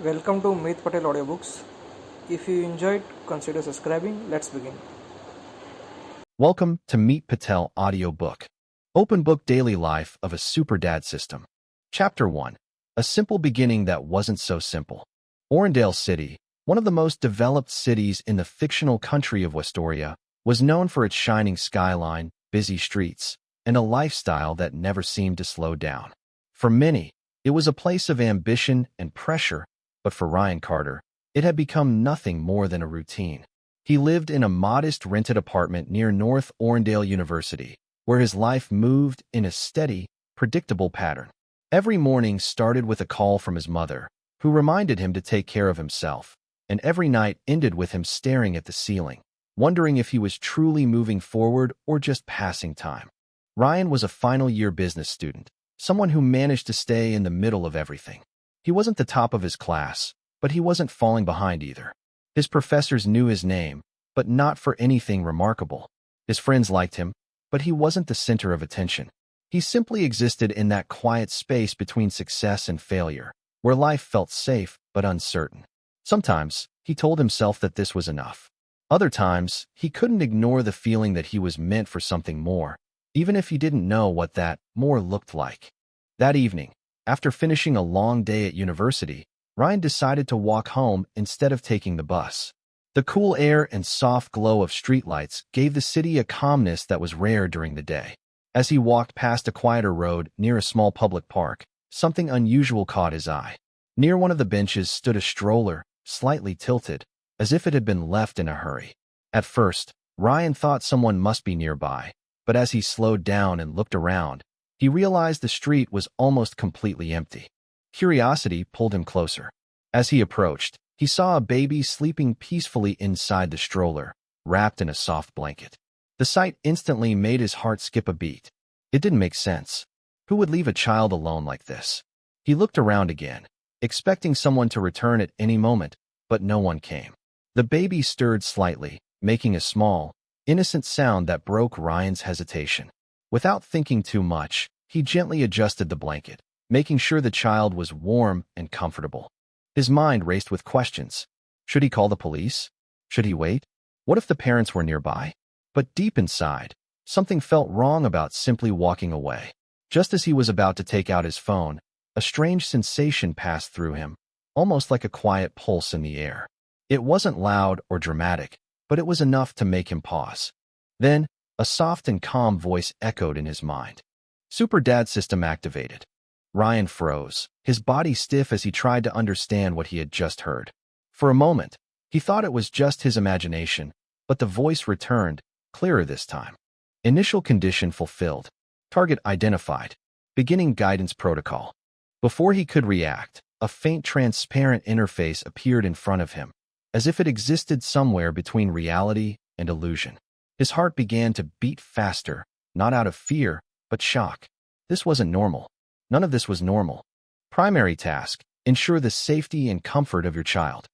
Welcome to Meet Patel Audiobooks. If you enjoyed, consider subscribing. Let's begin. Welcome to Meet Patel audiobook. Open Book Daily Life of a Super Dad System. Chapter 1. A Simple Beginning That Wasn't So Simple. Aurendale City, one of the most developed cities in the fictional country of Westoria, was known for its shining skyline, busy streets, and a lifestyle that never seemed to slow down. For many, it was a place of ambition and pressure, but for Ryan Carter, it had become nothing more than a routine. He lived in a modest rented apartment near North Aurendale University, where his life moved in a steady, predictable pattern. Every morning started with a call from his mother, who reminded him to take care of himself, and every night ended with him staring at the ceiling, wondering if he was truly moving forward or just passing time. Ryan was a final-year business student, someone who managed to stay in the middle of everything. He wasn't the top of his class, but he wasn't falling behind either. His professors knew his name, but not for anything remarkable. His friends liked him, but he wasn't the center of attention. He simply existed in that quiet space between success and failure, where life felt safe but uncertain. Sometimes, he told himself that this was enough. Other times, he couldn't ignore the feeling that he was meant for something more, even if he didn't know what that more looked like. That evening, after finishing a long day at university, Ryan decided to walk home instead of taking the bus. The cool air and soft glow of streetlights gave the city a calmness that was rare during the day. As he walked past a quieter road near a small public park, something unusual caught his eye. Near one of the benches stood a stroller, slightly tilted, as if it had been left in a hurry. At first, Ryan thought someone must be nearby, but as he slowed down and looked around, he realized the street was almost completely empty. Curiosity pulled him closer. As he approached, he saw a baby sleeping peacefully inside the stroller, wrapped in a soft blanket. The sight instantly made his heart skip a beat. It didn't make sense. Who would leave a child alone like this? He looked around again, expecting someone to return at any moment, but no one came. The baby stirred slightly, making a small, innocent sound that broke Ryan's hesitation. Without thinking too much, he gently adjusted the blanket, making sure the child was warm and comfortable. His mind raced with questions. Should he call the police? Should he wait? What if the parents were nearby? But deep inside, something felt wrong about simply walking away. Just as he was about to take out his phone, a strange sensation passed through him, almost like a quiet pulse in the air. It wasn't loud or dramatic, but it was enough to make him pause. Then, a soft and calm voice echoed in his mind. SuperDadSystem activated. Ryan froze, his body stiff as he tried to understand what he had just heard. For a moment, he thought it was just his imagination, but the voice returned, clearer this time. Initial condition fulfilled. Target identified. Beginning guidance protocol. Before he could react, a faint transparent interface appeared in front of him, as if it existed somewhere between reality and illusion. His heart began to beat faster, not out of fear, but shock. This wasn't normal. None of this was normal. Primary task: ensure the safety and comfort of your child.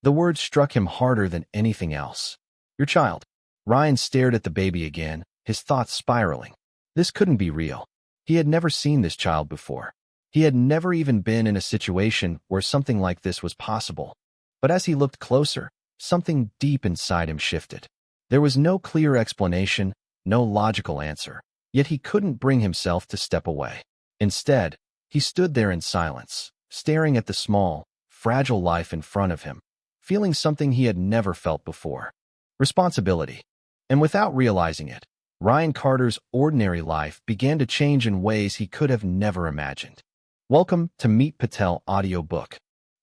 The words struck him harder than anything else. Your child. Ryan stared at the baby again, his thoughts spiraling. This couldn't be real. He had never seen this child before. He had never even been in a situation where something like this was possible. But as he looked closer, something deep inside him shifted. There was no clear explanation, no logical answer, yet he couldn't bring himself to step away. Instead, he stood there in silence, staring at the small, fragile life in front of him, feeling something he had never felt before: responsibility. And without realizing it, Ryan Carter's ordinary life began to change in ways he could have never imagined. Welcome to Meet Patel audiobook.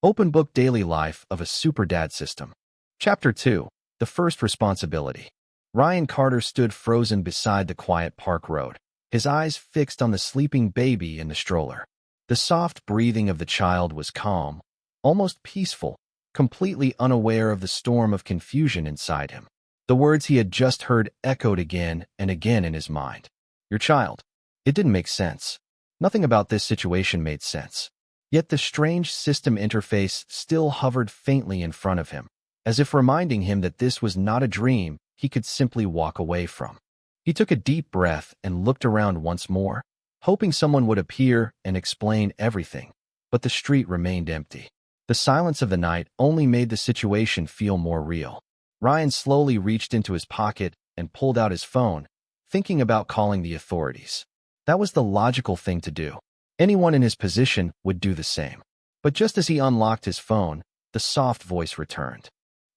Open Book Daily Life of a Super Dad System. Chapter 2. The First Responsibility. Ryan Carter stood frozen beside the quiet park road, his eyes fixed on the sleeping baby in the stroller. The soft breathing of the child was calm, almost peaceful, completely unaware of the storm of confusion inside him. The words he had just heard echoed again and again in his mind. Your child. It didn't make sense. Nothing about this situation made sense. Yet the strange system interface still hovered faintly in front of him, as if reminding him that this was not a dream he could simply walk away from. He took a deep breath and looked around once more, hoping someone would appear and explain everything, but the street remained empty. The silence of the night only made the situation feel more real. Ryan slowly reached into his pocket and pulled out his phone, thinking about calling the authorities. That was the logical thing to do. Anyone in his position would do the same. But just as he unlocked his phone, the soft voice returned.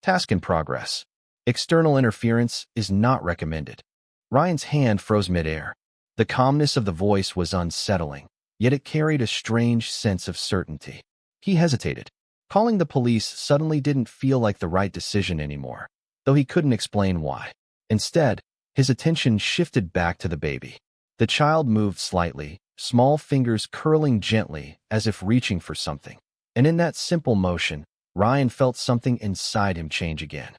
Task in progress. External interference is not recommended. Ryan's hand froze midair. The calmness of the voice was unsettling, yet it carried a strange sense of certainty. He hesitated. Calling the police suddenly didn't feel like the right decision anymore, though he couldn't explain why. Instead, his attention shifted back to the baby. The child moved slightly, small fingers curling gently as if reaching for something. And in that simple motion, Ryan felt something inside him change again.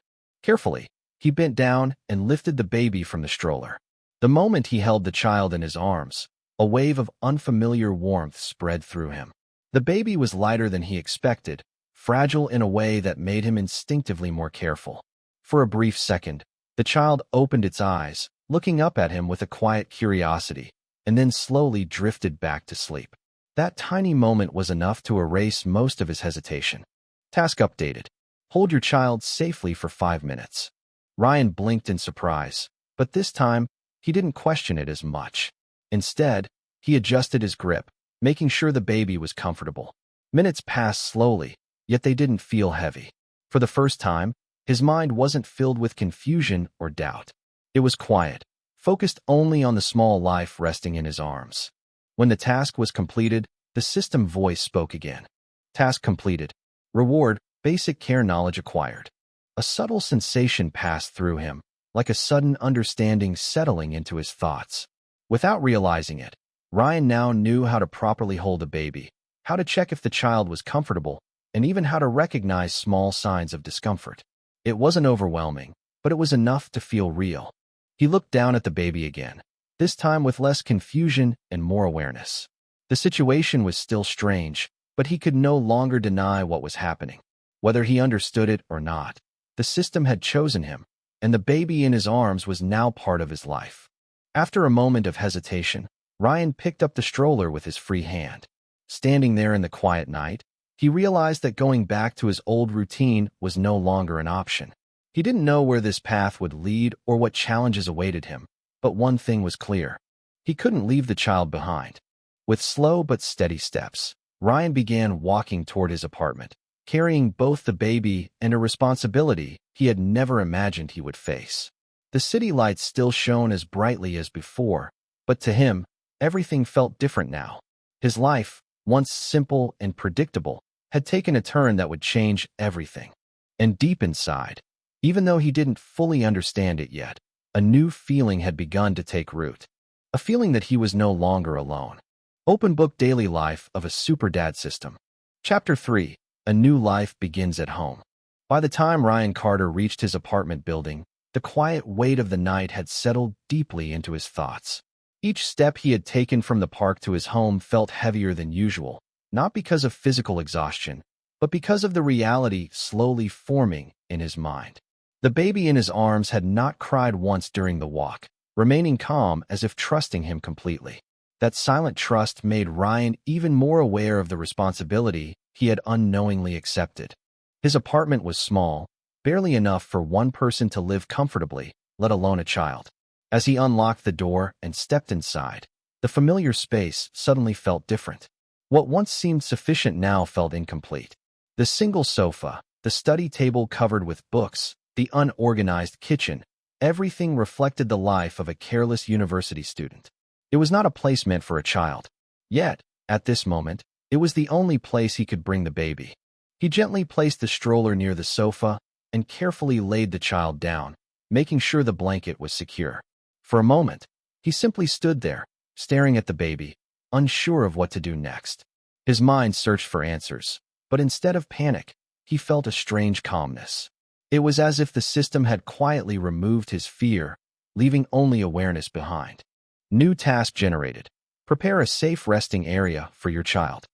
Carefully, he bent down and lifted the baby from the stroller. The moment he held the child in his arms, a wave of unfamiliar warmth spread through him. The baby was lighter than he expected, fragile in a way that made him instinctively more careful. For a brief second, the child opened its eyes, looking up at him with a quiet curiosity, and then slowly drifted back to sleep. That tiny moment was enough to erase most of his hesitation. Task updated. Hold your child safely for 5 minutes. Ryan blinked in surprise, but this time, he didn't question it as much. Instead, he adjusted his grip, making sure the baby was comfortable. Minutes passed slowly, yet they didn't feel heavy. For the first time, his mind wasn't filled with confusion or doubt. It was quiet, focused only on the small life resting in his arms. When the task was completed, the system voice spoke again. Task completed. Reward, basic care knowledge acquired. A subtle sensation passed through him, like a sudden understanding settling into his thoughts. Without realizing it, Ryan now knew how to properly hold a baby, how to check if the child was comfortable, and even how to recognize small signs of discomfort. It wasn't overwhelming, but it was enough to feel real. He looked down at the baby again, this time with less confusion and more awareness. The situation was still strange, but he could no longer deny what was happening. Whether he understood it or not, the system had chosen him, and the baby in his arms was now part of his life. After a moment of hesitation, Ryan picked up the stroller with his free hand. Standing there in the quiet night, he realized that going back to his old routine was no longer an option. He didn't know where this path would lead or what challenges awaited him, but one thing was clear. He couldn't leave the child behind. With slow but steady steps, Ryan began walking toward his apartment, carrying both the baby and a responsibility he had never imagined he would face. The city lights still shone as brightly as before, but to him, everything felt different now. His life, once simple and predictable, had taken a turn that would change everything. And deep inside, even though he didn't fully understand it yet, a new feeling had begun to take root. A feeling that he was no longer alone. Open Book Daily Life of a SuperDadSystem. Chapter 3. A New Life Begins at Home. By the time Ryan Carter reached his apartment building, the quiet weight of the night had settled deeply into his thoughts. Each step he had taken from the park to his home felt heavier than usual, not because of physical exhaustion, but because of the reality slowly forming in his mind. The baby in his arms had not cried once during the walk, remaining calm as if trusting him completely. That silent trust made Ryan even more aware of the responsibility he had unknowingly accepted. His apartment was small, barely enough for one person to live comfortably, let alone a child. As he unlocked the door and stepped inside, the familiar space suddenly felt different. What once seemed sufficient now felt incomplete. The single sofa, the study table covered with books, the unorganized kitchen, everything reflected the life of a careless university student. It was not a place meant for a child. Yet, at this moment, it was the only place he could bring the baby. He gently placed the stroller near the sofa and carefully laid the child down, making sure the blanket was secure. For a moment, he simply stood there, staring at the baby, unsure of what to do next. His mind searched for answers, but instead of panic, he felt a strange calmness. It was as if the system had quietly removed his fear, leaving only awareness behind. New task generated. Prepare a safe resting area for your child.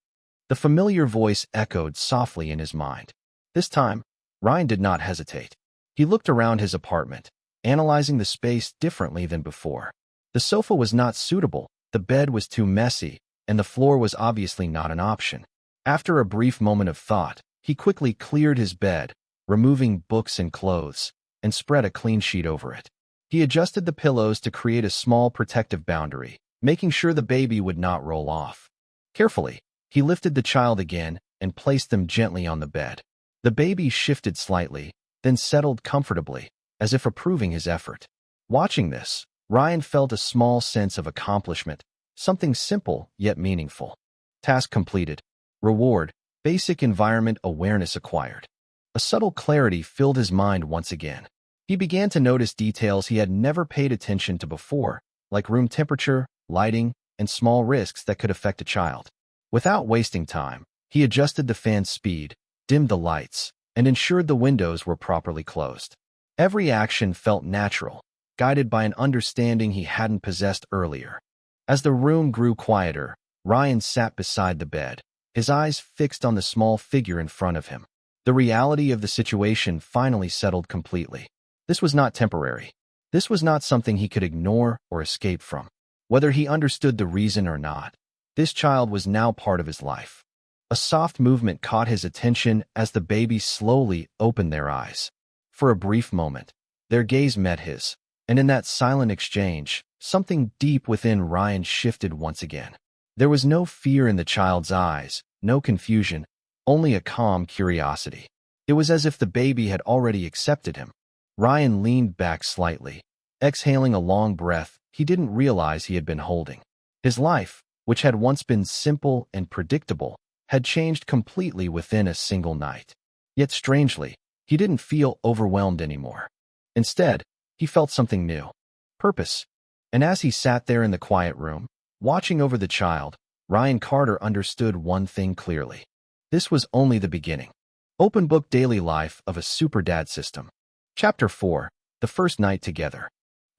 The familiar voice echoed softly in his mind. This time, Ryan did not hesitate. He looked around his apartment, analyzing the space differently than before. The sofa was not suitable, the bed was too messy, and the floor was obviously not an option. After a brief moment of thought, He quickly cleared his bed, removing books and clothes, and spread a clean sheet over it. He adjusted the pillows to create a small protective boundary, making sure the baby would not roll off. Carefully, he lifted the child again and placed them gently on the bed. The baby shifted slightly, then settled comfortably, as if approving his effort. Watching this, Ryan felt a small sense of accomplishment, something simple yet meaningful. Task completed. Reward, basic environment awareness acquired. A subtle clarity filled his mind once again. He began to notice details he had never paid attention to before, like room temperature, lighting, and small risks that could affect a child. Without wasting time, he adjusted the fan's speed, dimmed the lights, and ensured the windows were properly closed. Every action felt natural, guided by an understanding he hadn't possessed earlier. As the room grew quieter, Ryan sat beside the bed, his eyes fixed on the small figure in front of him. The reality of the situation finally settled completely. This was not temporary. This was not something he could ignore or escape from. Whether he understood the reason or not, this child was now part of his life. A soft movement caught his attention as the baby slowly opened their eyes. For a brief moment, their gaze met his, and in that silent exchange, something deep within Ryan shifted once again. There was no fear in the child's eyes, no confusion, only a calm curiosity. It was as if the baby had already accepted him. Ryan leaned back slightly, exhaling a long breath he didn't realize he had been holding. His life, which had once been simple and predictable, had changed completely within a single night. Yet strangely, he didn't feel overwhelmed anymore. Instead, he felt something new. Purpose. And as he sat there in the quiet room, watching over the child, Ryan Carter understood one thing clearly. This was only the beginning. Open Book Daily Life of a SuperDadSystem. Chapter 4. The First Night Together.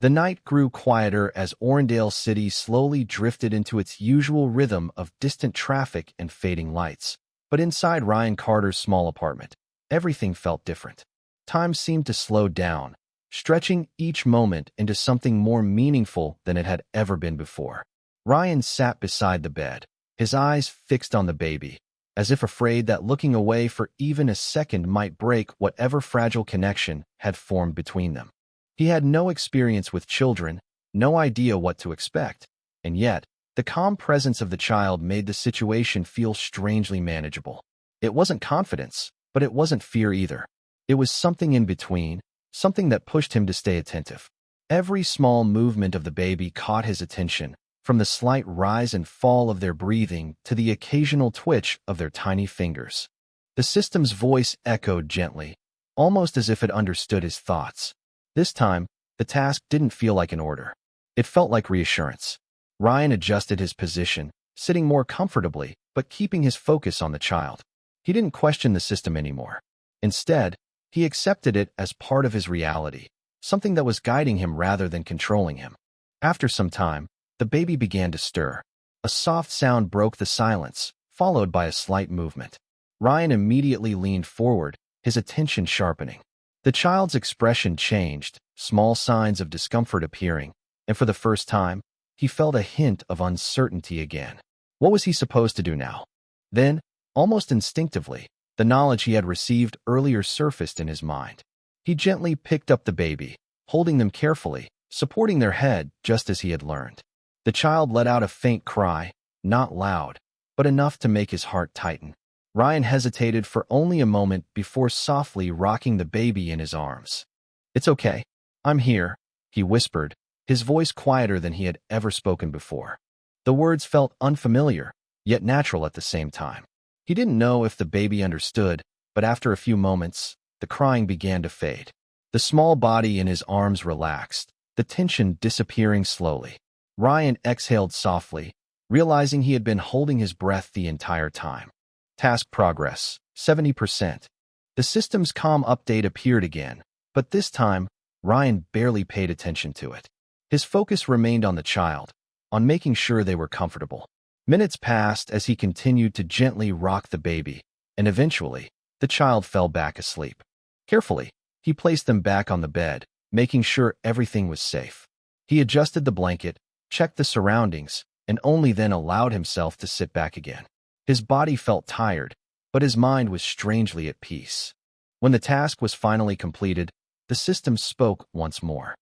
The night grew quieter as Aurendale City slowly drifted into its usual rhythm of distant traffic and fading lights. But inside Ryan Carter's small apartment, everything felt different. Time seemed to slow down, stretching each moment into something more meaningful than it had ever been before. Ryan sat beside the bed, his eyes fixed on the baby, as if afraid that looking away for even a second might break whatever fragile connection had formed between them. He had no experience with children, no idea what to expect, and yet, the calm presence of the child made the situation feel strangely manageable. It wasn't confidence, but it wasn't fear either. It was something in between, something that pushed him to stay attentive. Every small movement of the baby caught his attention, from the slight rise and fall of their breathing to the occasional twitch of their tiny fingers. The system's voice echoed gently, almost as if it understood his thoughts. This time, the task didn't feel like an order. It felt like reassurance. Ryan adjusted his position, sitting more comfortably, but keeping his focus on the child. He didn't question the system anymore. Instead, he accepted it as part of his reality, something that was guiding him rather than controlling him. After some time, the baby began to stir. A soft sound broke the silence, followed by a slight movement. Ryan immediately leaned forward, his attention sharpening. The child's expression changed, small signs of discomfort appearing, and for the first time, he felt a hint of uncertainty again. What was he supposed to do now? Then, almost instinctively, the knowledge he had received earlier surfaced in his mind. He gently picked up the baby, holding them carefully, supporting their head just as he had learned. The child let out a faint cry, not loud, but enough to make his heart tighten. Ryan hesitated for only a moment before softly rocking the baby in his arms. "It's okay. I'm here," he whispered, his voice quieter than he had ever spoken before. The words felt unfamiliar, yet natural at the same time. He didn't know if the baby understood, but after a few moments, the crying began to fade. The small body in his arms relaxed, the tension disappearing slowly. Ryan exhaled softly, realizing he had been holding his breath the entire time. Task progress, 70%. The system's calm update appeared again, but this time, Ryan barely paid attention to it. His focus remained on the child, on making sure they were comfortable. Minutes passed as he continued to gently rock the baby, and eventually, the child fell back asleep. Carefully, he placed them back on the bed, making sure everything was safe. He adjusted the blanket, checked the surroundings, and only then allowed himself to sit back again. His body felt tired, but his mind was strangely at peace. When the task was finally completed, the system spoke once more.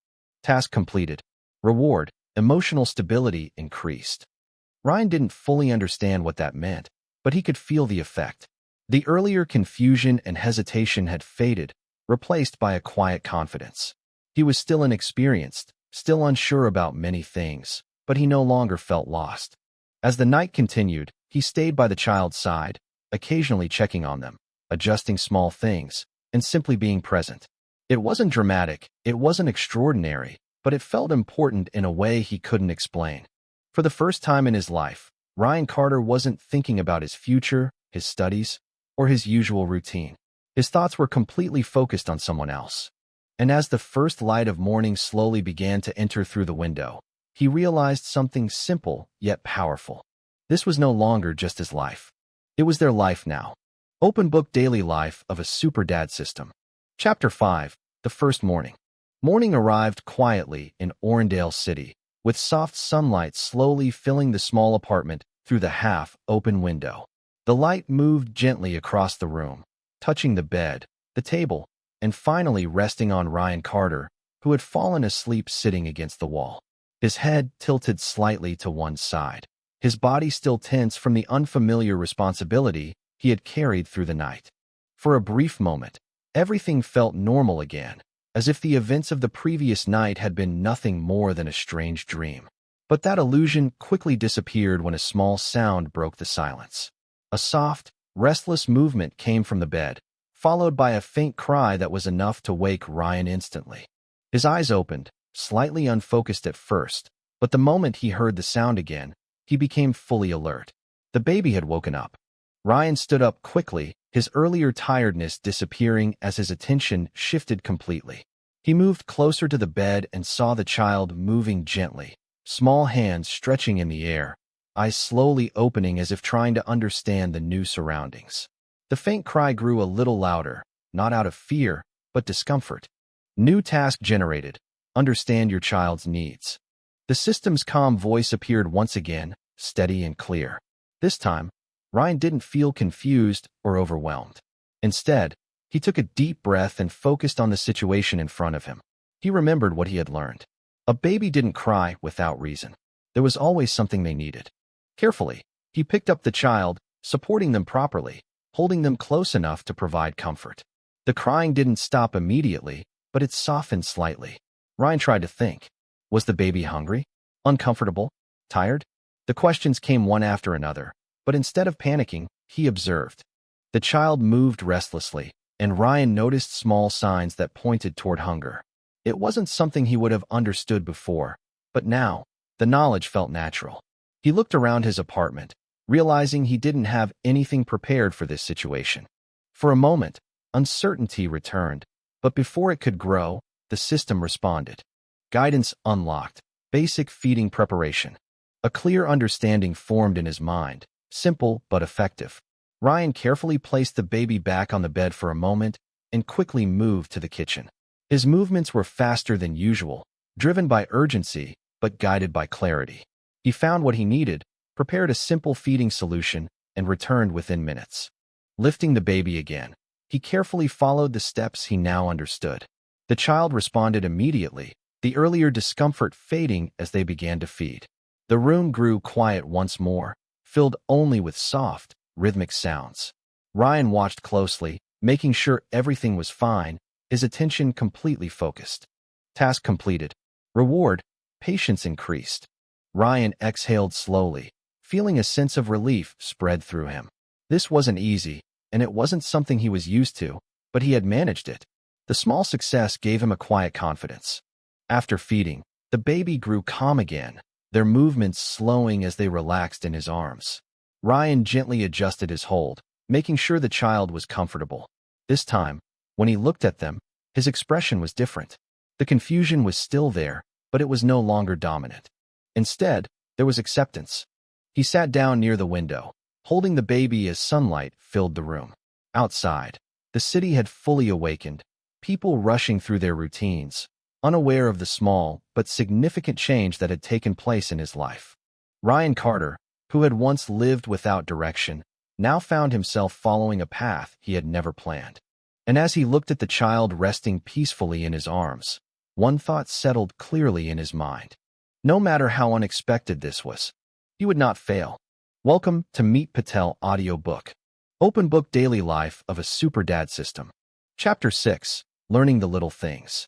Task completed. Reward. Emotional stability increased. Ryan didn't fully understand what that meant, but he could feel the effect. The earlier confusion and hesitation had faded, replaced by a quiet confidence. He was still inexperienced, still unsure about many things, but he no longer felt lost. As the night continued, he stayed by the child's side, occasionally checking on them, adjusting small things, and simply being present. It wasn't dramatic, it wasn't extraordinary, but it felt important in a way he couldn't explain. For the first time in his life, Ryan Carter wasn't thinking about his future, his studies, or his usual routine. His thoughts were completely focused on someone else. And as the first light of morning slowly began to enter through the window, he realized something simple yet powerful. This was no longer just his life. It was their life now. Open Book Daily Life of a SuperDadSystem. Chapter 5. The First Morning. Morning arrived quietly in Aurendale City, with soft sunlight slowly filling the small apartment through the half-open window. The light moved gently across the room, touching the bed, the table, and finally resting on Ryan Carter, who had fallen asleep sitting against the wall. His head tilted slightly to one side, his body still tense from the unfamiliar responsibility he had carried through the night. For a brief moment, everything felt normal again, as if the events of the previous night had been nothing more than a strange dream. But that illusion quickly disappeared when a small sound broke the silence. A soft, restless movement came from the bed, followed by a faint cry that was enough to wake Ryan instantly. His eyes opened, slightly unfocused at first, but the moment he heard the sound again, he became fully alert. The baby had woken up. Ryan stood up quickly, his earlier tiredness disappearing as his attention shifted completely. He moved closer to the bed and saw the child moving gently, small hands stretching in the air, eyes slowly opening as if trying to understand the new surroundings. The faint cry grew a little louder, not out of fear, but discomfort. New task generated. Understand your child's needs. The system's calm voice appeared once again, steady and clear. This time, Ryan didn't feel confused or overwhelmed. Instead, he took a deep breath and focused on the situation in front of him. He remembered what he had learned. A baby didn't cry without reason. There was always something they needed. Carefully, he picked up the child, supporting them properly, holding them close enough to provide comfort. The crying didn't stop immediately, but it softened slightly. Ryan tried to think. Was the baby hungry? Uncomfortable? Tired? The questions came one after another, but instead of panicking, he observed. The child moved restlessly, and Ryan noticed small signs that pointed toward hunger. It wasn't something he would have understood before, but now, the knowledge felt natural. He looked around his apartment, realizing he didn't have anything prepared for this situation. For a moment, uncertainty returned, but before it could grow, the system responded. Guidance unlocked. Basic feeding preparation. A clear understanding formed in his mind, simple but effective. Ryan carefully placed the baby back on the bed for a moment and quickly moved to the kitchen. His movements were faster than usual, driven by urgency, but guided by clarity. He found what he needed, prepared a simple feeding solution, and returned within minutes. Lifting the baby again, he carefully followed the steps he now understood. The child responded immediately, the earlier discomfort fading as they began to feed. The room grew quiet once more, filled only with soft, rhythmic sounds. Ryan watched closely, making sure everything was fine, his attention completely focused. Task completed. Reward. Patience increased. Ryan exhaled slowly, feeling a sense of relief spread through him. This wasn't easy, and it wasn't something he was used to, but he had managed it. The small success gave him a quiet confidence. After feeding, the baby grew calm again, their movements slowing as they relaxed in his arms. Ryan gently adjusted his hold, making sure the child was comfortable. This time, when he looked at them, his expression was different. The confusion was still there, but it was no longer dominant. Instead, there was acceptance. He sat down near the window, holding the baby as sunlight filled the room. Outside, the city had fully awakened, people rushing through their routines, unaware of the small but significant change that had taken place in his life. Ryan Carter, who had once lived without direction, now found himself following a path he had never planned. And as he looked at the child resting peacefully in his arms, one thought settled clearly in his mind. No matter how unexpected this was, he would not fail. Welcome to Meet Patel audiobook. Open Book Daily Life of a SuperDadSystem. Chapter 6. Learning the Little Things.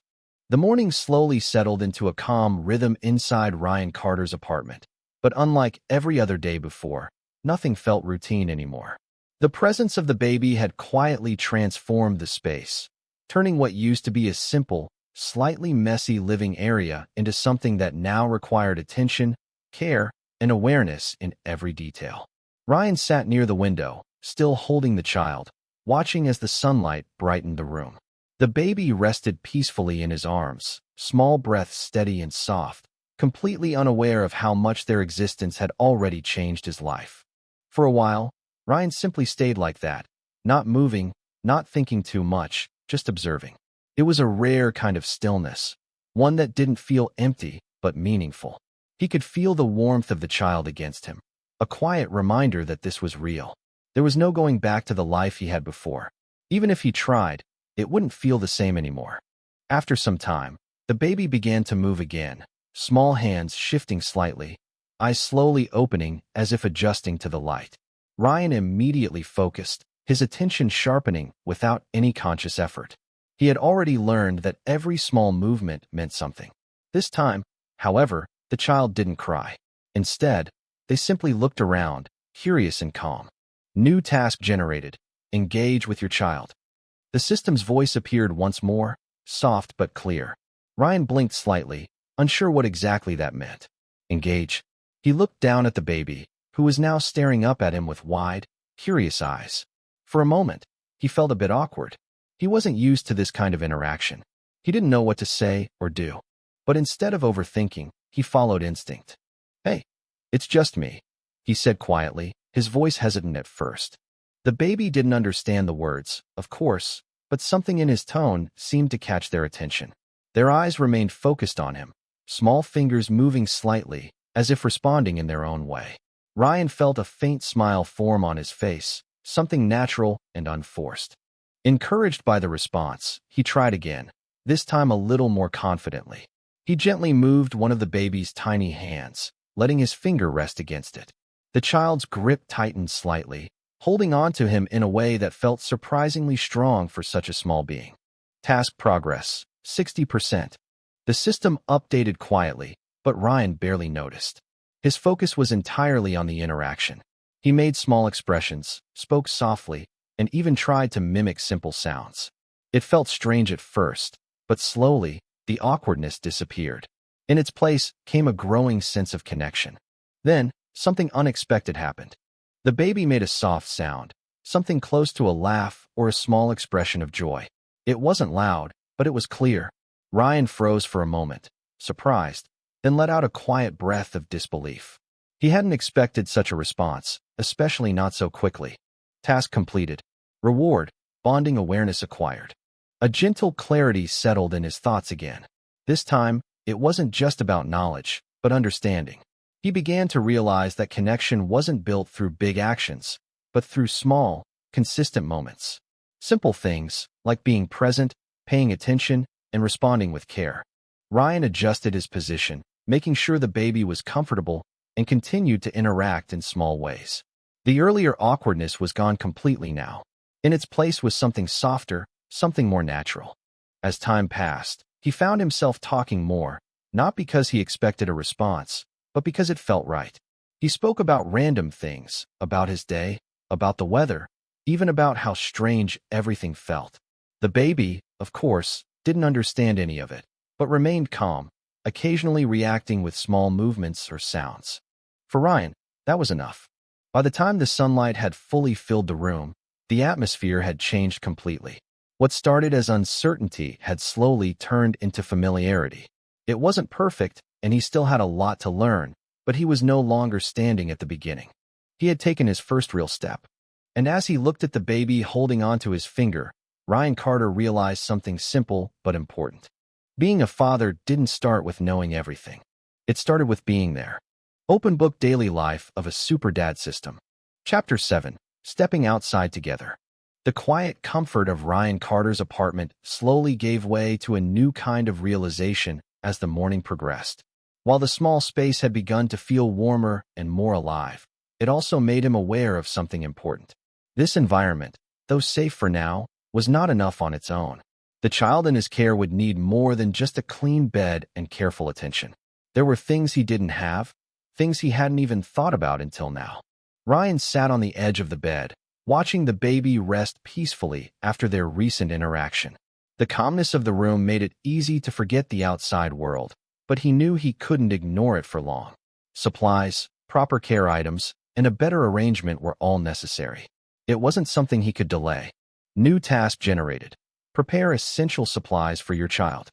The morning slowly settled into a calm rhythm inside Ryan Carter's apartment. But unlike every other day before, nothing felt routine anymore. The presence of the baby had quietly transformed the space, turning what used to be a simple, slightly messy living area into something that now required attention, care, and awareness in every detail. Ryan sat near the window, still holding the child, watching as the sunlight brightened the room. The baby rested peacefully in his arms, small breaths steady and soft, completely unaware of how much their existence had already changed his life. For a while, Ryan simply stayed like that, not moving, not thinking too much, just observing. It was a rare kind of stillness, one that didn't feel empty, but meaningful. He could feel the warmth of the child against him, a quiet reminder that this was real. There was no going back to the life he had before. Even if he tried, it wouldn't feel the same anymore. After some time, the baby began to move again, small hands shifting slightly, eyes slowly opening as if adjusting to the light. Ryan immediately focused, his attention sharpening without any conscious effort. He had already learned that every small movement meant something. This time, however, the child didn't cry. Instead, they simply looked around, curious and calm. New task generated. Engage with your child. The system's voice appeared once more, soft but clear. Ryan blinked slightly, unsure what exactly that meant. Engage. He looked down at the baby, who was now staring up at him with wide, curious eyes. For a moment, he felt a bit awkward. He wasn't used to this kind of interaction. He didn't know what to say or do. But instead of overthinking, he followed instinct. "Hey, it's just me," he said quietly, his voice hesitant at first. The baby didn't understand the words, of course, but something in his tone seemed to catch their attention. Their eyes remained focused on him, small fingers moving slightly, as if responding in their own way. Ryan felt a faint smile form on his face, something natural and unforced. Encouraged by the response, he tried again, this time a little more confidently. He gently moved one of the baby's tiny hands, letting his finger rest against it. The child's grip tightened slightly, holding on to him in a way that felt surprisingly strong for such a small being. Task progress, 60%. The system updated quietly, but Ryan barely noticed. His focus was entirely on the interaction. He made small expressions, spoke softly, and even tried to mimic simple sounds. It felt strange at first, but slowly, the awkwardness disappeared. In its place came a growing sense of connection. Then, something unexpected happened. The baby made a soft sound, something close to a laugh or a small expression of joy. It wasn't loud, but it was clear. Ryan froze for a moment, surprised, then let out a quiet breath of disbelief. He hadn't expected such a response, especially not so quickly. Task completed. Reward, bonding awareness acquired. A gentle clarity settled in his thoughts again. This time, it wasn't just about knowledge, but understanding. He began to realize that connection wasn't built through big actions, but through small, consistent moments. Simple things, like being present, paying attention, and responding with care. Ryan adjusted his position, making sure the baby was comfortable, and continued to interact in small ways. The earlier awkwardness was gone completely now. In its place was something softer, something more natural. As time passed, he found himself talking more, not because he expected a response, but because it felt right. He spoke about random things, about his day, about the weather, even about how strange everything felt. The baby, of course, didn't understand any of it, but remained calm, occasionally reacting with small movements or sounds. For Ryan, that was enough. By the time the sunlight had fully filled the room, the atmosphere had changed completely. What started as uncertainty had slowly turned into familiarity. It wasn't perfect, and he still had a lot to learn, but he was no longer standing at the beginning. He had taken his first real step. And as he looked at the baby holding onto his finger, Ryan Carter realized something simple but important. Being a father didn't start with knowing everything. It started with being there. Open Book Daily Life of a SuperDadSystem. Chapter 7. stepping outside together. The quiet comfort of Ryan Carter's apartment slowly gave way to a new kind of realization as the morning progressed. While the small space had begun to feel warmer and more alive, it also made him aware of something important. This environment, though safe for now, was not enough on its own. The child in his care would need more than just a clean bed and careful attention. There were things he didn't have, things he hadn't even thought about until now. Ryan sat on the edge of the bed, watching the baby rest peacefully after their recent interaction. The calmness of the room made it easy to forget the outside world, but he knew he couldn't ignore it for long. Supplies, proper care items, and a better arrangement were all necessary. It wasn't something he could delay. New task generated. Prepare essential supplies for your child.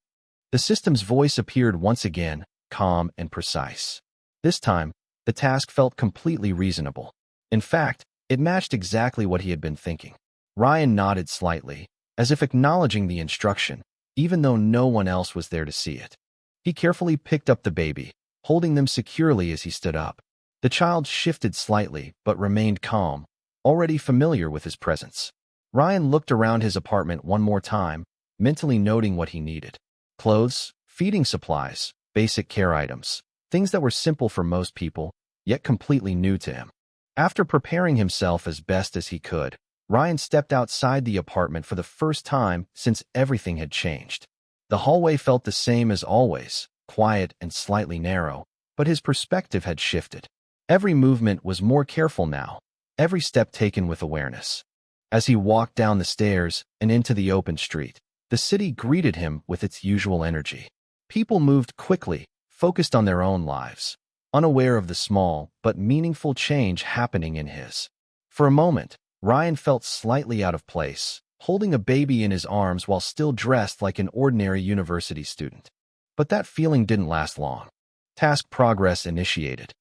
The system's voice appeared once again, calm and precise. This time, the task felt completely reasonable. In fact, it matched exactly what he had been thinking. Ryan nodded slightly, as if acknowledging the instruction, even though no one else was there to see it. He carefully picked up the baby, holding them securely as he stood up. The child shifted slightly, but remained calm, already familiar with his presence. Ryan looked around his apartment one more time, mentally noting what he needed. Clothes, feeding supplies, basic care items, things that were simple for most people, yet completely new to him. After preparing himself as best as he could, Ryan stepped outside the apartment for the first time since everything had changed. The hallway felt the same as always, quiet and slightly narrow, but his perspective had shifted. Every movement was more careful now, every step taken with awareness. As he walked down the stairs and into the open street, the city greeted him with its usual energy. People moved quickly, focused on their own lives, unaware of the small but meaningful change happening in his. For a moment, Ryan felt slightly out of place, holding a baby in his arms while still dressed like an ordinary university student. But that feeling didn't last long. Task progress initiated.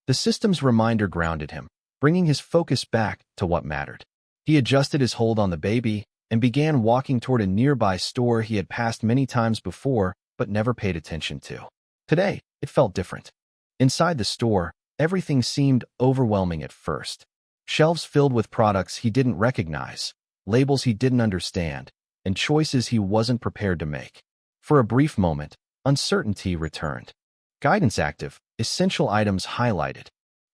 The system's reminder grounded him, bringing his focus back to what mattered. He adjusted his hold on the baby and began walking toward a nearby store he had passed many times before but never paid attention to. Today, it felt different. Inside the store, everything seemed overwhelming at first. Shelves filled with products he didn't recognize, labels he didn't understand, and choices he wasn't prepared to make. For a brief moment, uncertainty returned. Guidance active, essential items highlighted.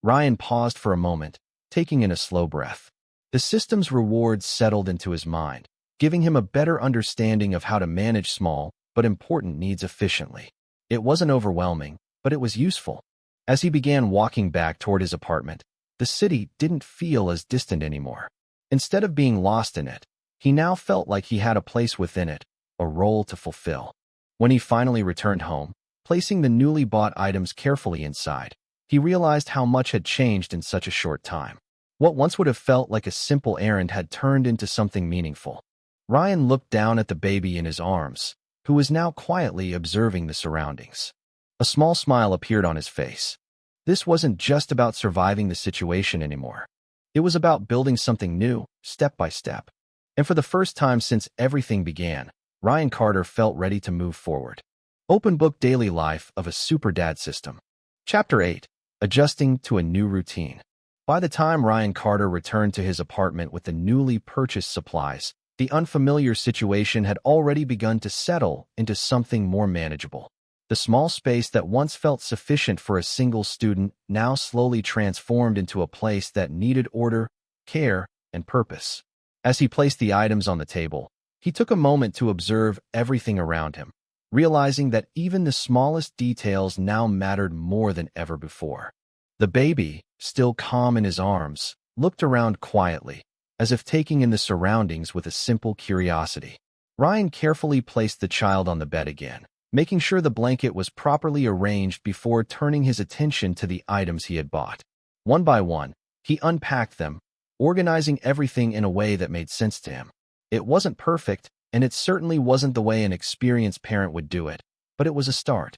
Ryan paused for a moment, taking in a slow breath. The system's rewards settled into his mind, giving him a better understanding of how to manage small but important needs efficiently. It wasn't overwhelming, but it was useful. As he began walking back toward his apartment, the city didn't feel as distant anymore. Instead of being lost in it, he now felt like he had a place within it, a role to fulfill. When he finally returned home, placing the newly bought items carefully inside, he realized how much had changed in such a short time. What once would have felt like a simple errand had turned into something meaningful. Ryan looked down at the baby in his arms, who was now quietly observing the surroundings. A small smile appeared on his face. This wasn't just about surviving the situation anymore. It was about building something new, step by step. And for the first time since everything began, Ryan Carter felt ready to move forward. Open Book Daily Life of a SuperDadSystem. Chapter 8. Adjusting to a New Routine. By the time Ryan Carter returned to his apartment with the newly purchased supplies, the unfamiliar situation had already begun to settle into something more manageable. The small space that once felt sufficient for a single student now slowly transformed into a place that needed order, care, and purpose. As he placed the items on the table, he took a moment to observe everything around him, realizing that even the smallest details now mattered more than ever before. The baby, still calm in his arms, looked around quietly, as if taking in the surroundings with a simple curiosity. Ryan carefully placed the child on the bed again, making sure the blanket was properly arranged before turning his attention to the items he had bought. One by one, he unpacked them, organizing everything in a way that made sense to him. It wasn't perfect, and it certainly wasn't the way an experienced parent would do it, but it was a start.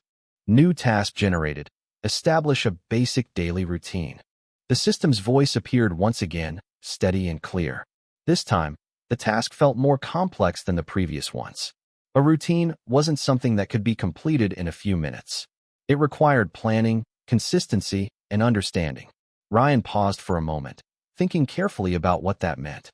New task generated. Establish a basic daily routine. The system's voice appeared once again, steady and clear. This time, the task felt more complex than the previous ones. A routine wasn't something that could be completed in a few minutes. It required planning, consistency, and understanding. Ryan paused for a moment, thinking carefully about what that meant.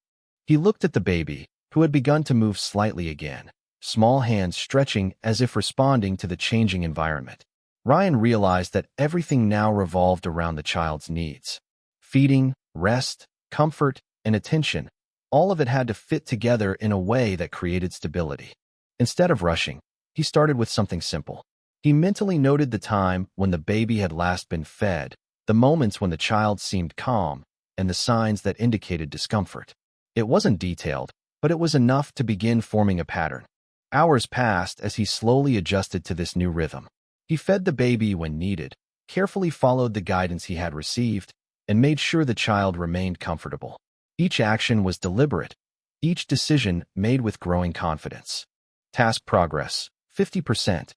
He looked at the baby, who had begun to move slightly again, small hands stretching as if responding to the changing environment. Ryan realized that everything now revolved around the child's needs. Feeding, rest, comfort, and attention, all of it had to fit together in a way that created stability. Instead of rushing, he started with something simple. He mentally noted the time when the baby had last been fed, the moments when the child seemed calm, and the signs that indicated discomfort. It wasn't detailed, but it was enough to begin forming a pattern. Hours passed as he slowly adjusted to this new rhythm. He fed the baby when needed, carefully followed the guidance he had received, and made sure the child remained comfortable. Each action was deliberate, each decision made with growing confidence. Task progress, 50%.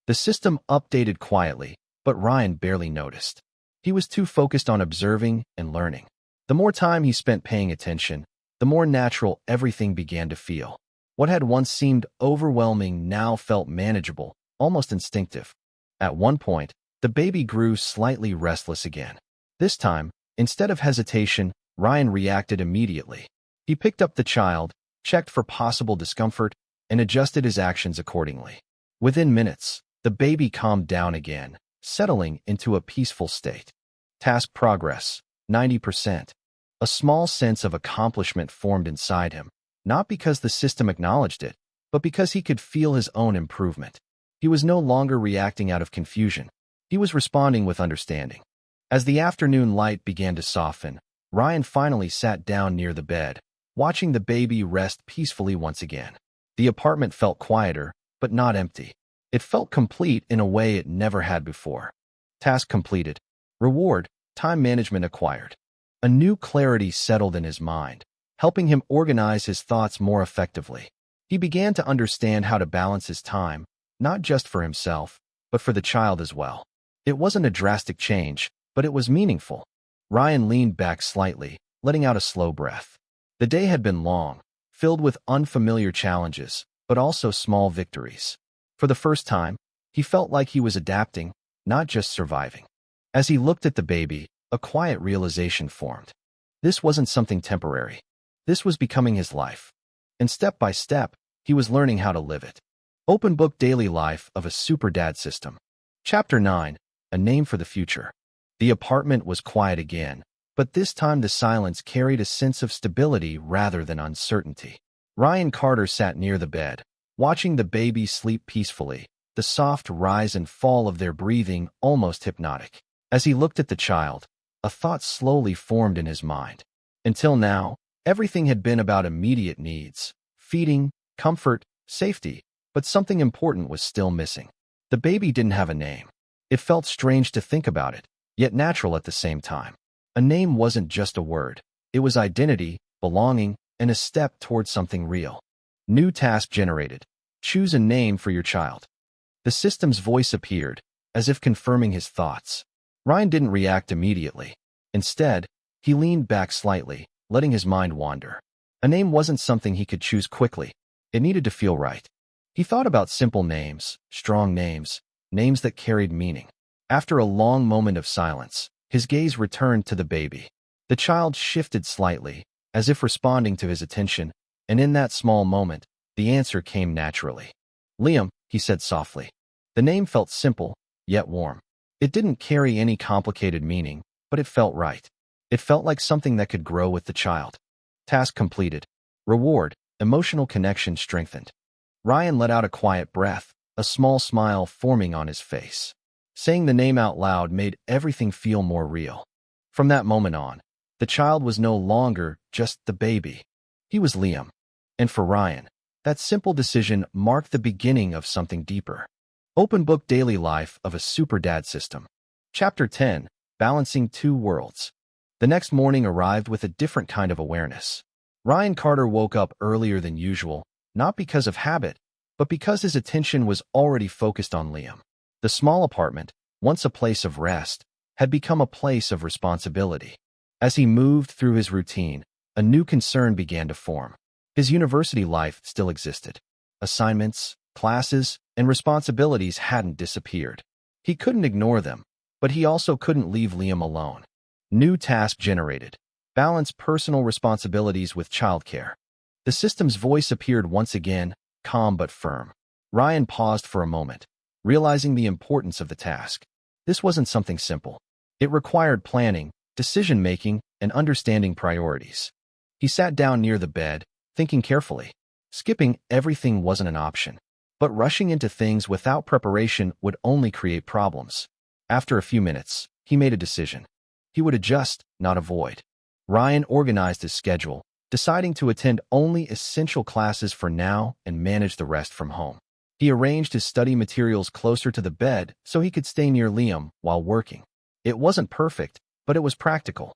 The system updated quietly, but Ryan barely noticed. He was too focused on observing and learning. The more time he spent paying attention, the more natural everything began to feel. What had once seemed overwhelming now felt manageable, almost instinctive. At one point, the baby grew slightly restless again. This time, instead of hesitation, Ryan reacted immediately. He picked up the child, checked for possible discomfort, and adjusted his actions accordingly. Within minutes, the baby calmed down again, settling into a peaceful state. Task progress, 90%. A small sense of accomplishment formed inside him, not because the system acknowledged it, but because he could feel his own improvement. He was no longer reacting out of confusion. He was responding with understanding. As the afternoon light began to soften, Ryan finally sat down near the bed, watching the baby rest peacefully once again. The apartment felt quieter, but not empty. It felt complete in a way it never had before. Task completed. Reward, time management acquired. A new clarity settled in his mind, helping him organize his thoughts more effectively. He began to understand how to balance his time, not just for himself, but for the child as well. It wasn't a drastic change, but it was meaningful. Ryan leaned back slightly, letting out a slow breath. The day had been long, filled with unfamiliar challenges, but also small victories. For the first time, he felt like he was adapting, not just surviving. As he looked at the baby, a quiet realization formed. This wasn't something temporary. This was becoming his life. And step by step, he was learning how to live it. Open Book Daily Life of a SuperDadSystem. Chapter 9, A Name for the Future. The apartment was quiet again, but this time the silence carried a sense of stability rather than uncertainty. Ryan Carter sat near the bed, watching the baby sleep peacefully, the soft rise and fall of their breathing almost hypnotic. As he looked at the child, a thought slowly formed in his mind. Until now, everything had been about immediate needs, feeding, comfort, safety, but something important was still missing. The baby didn't have a name. It felt strange to think about it, yet natural at the same time. A name wasn't just a word. It was identity, belonging, and a step towards something real. New task generated. Choose a name for your child. The system's voice appeared, as if confirming his thoughts. Ryan didn't react immediately. Instead, he leaned back slightly, letting his mind wander. A name wasn't something he could choose quickly. It needed to feel right. He thought about simple names, strong names, names that carried meaning. After a long moment of silence, his gaze returned to the baby. The child shifted slightly, as if responding to his attention, and in that small moment, the answer came naturally. Liam, he said softly. The name felt simple, yet warm. It didn't carry any complicated meaning, but it felt right. It felt like something that could grow with the child. Task completed. Reward, emotional connection strengthened. Ryan let out a quiet breath, a small smile forming on his face. Saying the name out loud made everything feel more real. From that moment on, the child was no longer just the baby. He was Liam. And for Ryan, that simple decision marked the beginning of something deeper. Open Book Daily Life of a SuperDadSystem. Chapter 10, Balancing Two Worlds. The next morning arrived with a different kind of awareness. Ryan Carter woke up earlier than usual, not because of habit, but because his attention was already focused on Liam. The small apartment, once a place of rest, had become a place of responsibility. As he moved through his routine, a new concern began to form. His university life still existed. Assignments, classes, and responsibilities hadn't disappeared. He couldn't ignore them, but he also couldn't leave Liam alone. New task generated. balance personal responsibilities with childcare. The system's voice appeared once again, calm but firm. Ryan paused for a moment, realizing the importance of the task. This wasn't something simple. It required planning, decision-making, and understanding priorities. He sat down near the bed, thinking carefully. Skipping everything wasn't an option, but rushing into things without preparation would only create problems. After a few minutes, he made a decision. He would adjust, not avoid. Ryan organized his schedule, deciding to attend only essential classes for now and manage the rest from home. He arranged his study materials closer to the bed so he could stay near Liam while working. It wasn't perfect, but it was practical.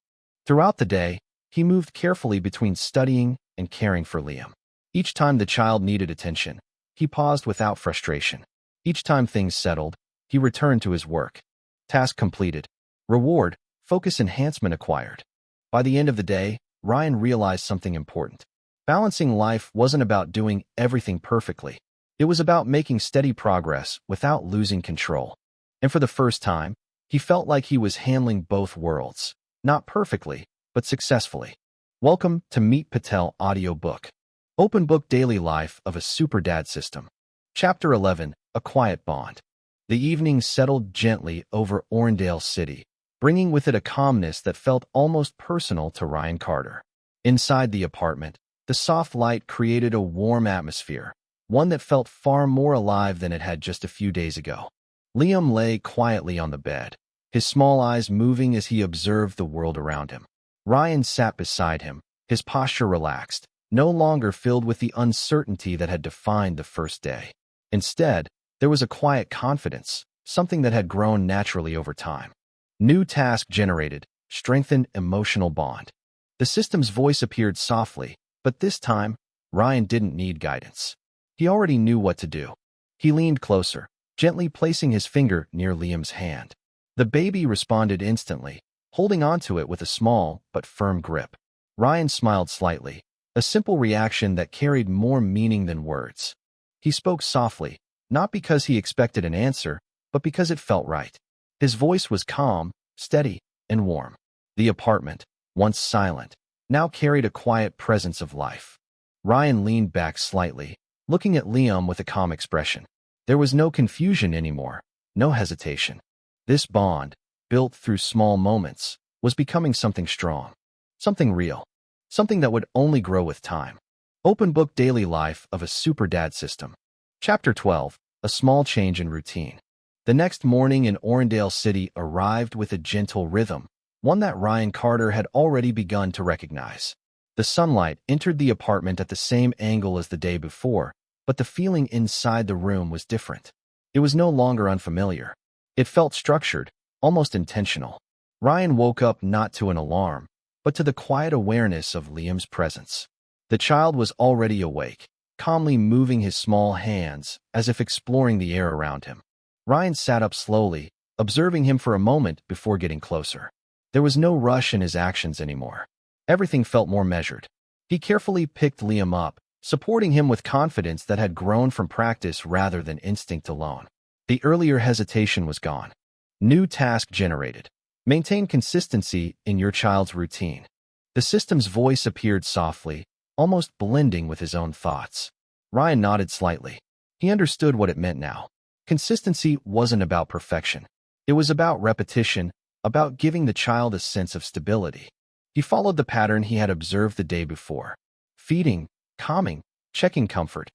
Throughout the day, he moved carefully between studying and caring for Liam. Each time the child needed attention, he paused without frustration. Each time things settled, he returned to his work. Task completed. Reward, focus enhancement acquired. By the end of the day, Ryan realized something important. Balancing life wasn't about doing everything perfectly. It was about making steady progress without losing control. And for the first time, he felt like he was handling both worlds. Not perfectly, but successfully. Welcome to Meet Patel audiobook. Open Book Daily Life of a SuperDadSystem. Chapter 11, A Quiet Bond. The evening settled gently over Aurendale City, bringing with it a calmness that felt almost personal to Ryan Carter. Inside the apartment, the soft light created a warm atmosphere, one that felt far more alive than it had just a few days ago. Liam lay quietly on the bed, his small eyes moving as he observed the world around him. Ryan sat beside him, his posture relaxed, no longer filled with the uncertainty that had defined the first day. Instead, there was a quiet confidence, something that had grown naturally over time. New task generated, strengthened emotional bond. The system's voice appeared softly, but this time, Ryan didn't need guidance. He already knew what to do. He leaned closer, gently placing his finger near Liam's hand. The baby responded instantly, holding onto it with a small but firm grip. Ryan smiled slightly, a simple reaction that carried more meaning than words. He spoke softly, not because he expected an answer, but because it felt right. His voice was calm, steady, and warm. The apartment, once silent, now carried a quiet presence of life. Ryan leaned back slightly, looking at Liam with a calm expression. There was no confusion anymore, no hesitation. This bond, built through small moments, was becoming something strong, something real, something that would only grow with time. Open Book Daily Life of a SuperDadSystem. Chapter 12, A Small Change in Routine. The next morning in Aurendale City arrived with a gentle rhythm, one that Ryan Carter had already begun to recognize. The sunlight entered the apartment at the same angle as the day before, but the feeling inside the room was different. It was no longer unfamiliar. It felt structured, almost intentional. Ryan woke up not to an alarm, but to the quiet awareness of Liam's presence. The child was already awake, calmly moving his small hands as if exploring the air around him. Ryan sat up slowly, observing him for a moment before getting closer. There was no rush in his actions anymore. Everything felt more measured. He carefully picked Liam up, supporting him with confidence that had grown from practice rather than instinct alone. The earlier hesitation was gone. New task generated. Maintain consistency in your child's routine. The system's voice appeared softly, almost blending with his own thoughts. Ryan nodded slightly. He understood what it meant now. Consistency wasn't about perfection. It was about repetition, about giving the child a sense of stability. He followed the pattern he had observed the day before. Feeding, calming, checking comfort.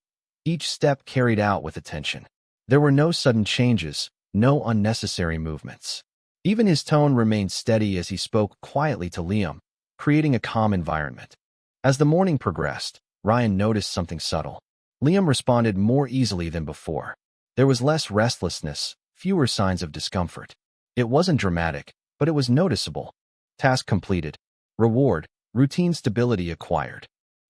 Each step carried out with attention. There were no sudden changes, no unnecessary movements. Even his tone remained steady as he spoke quietly to Liam, creating a calm environment. As the morning progressed, Ryan noticed something subtle. Liam responded more easily than before. There was less restlessness, fewer signs of discomfort. It wasn't dramatic, but it was noticeable. Task completed. Reward, routine stability acquired.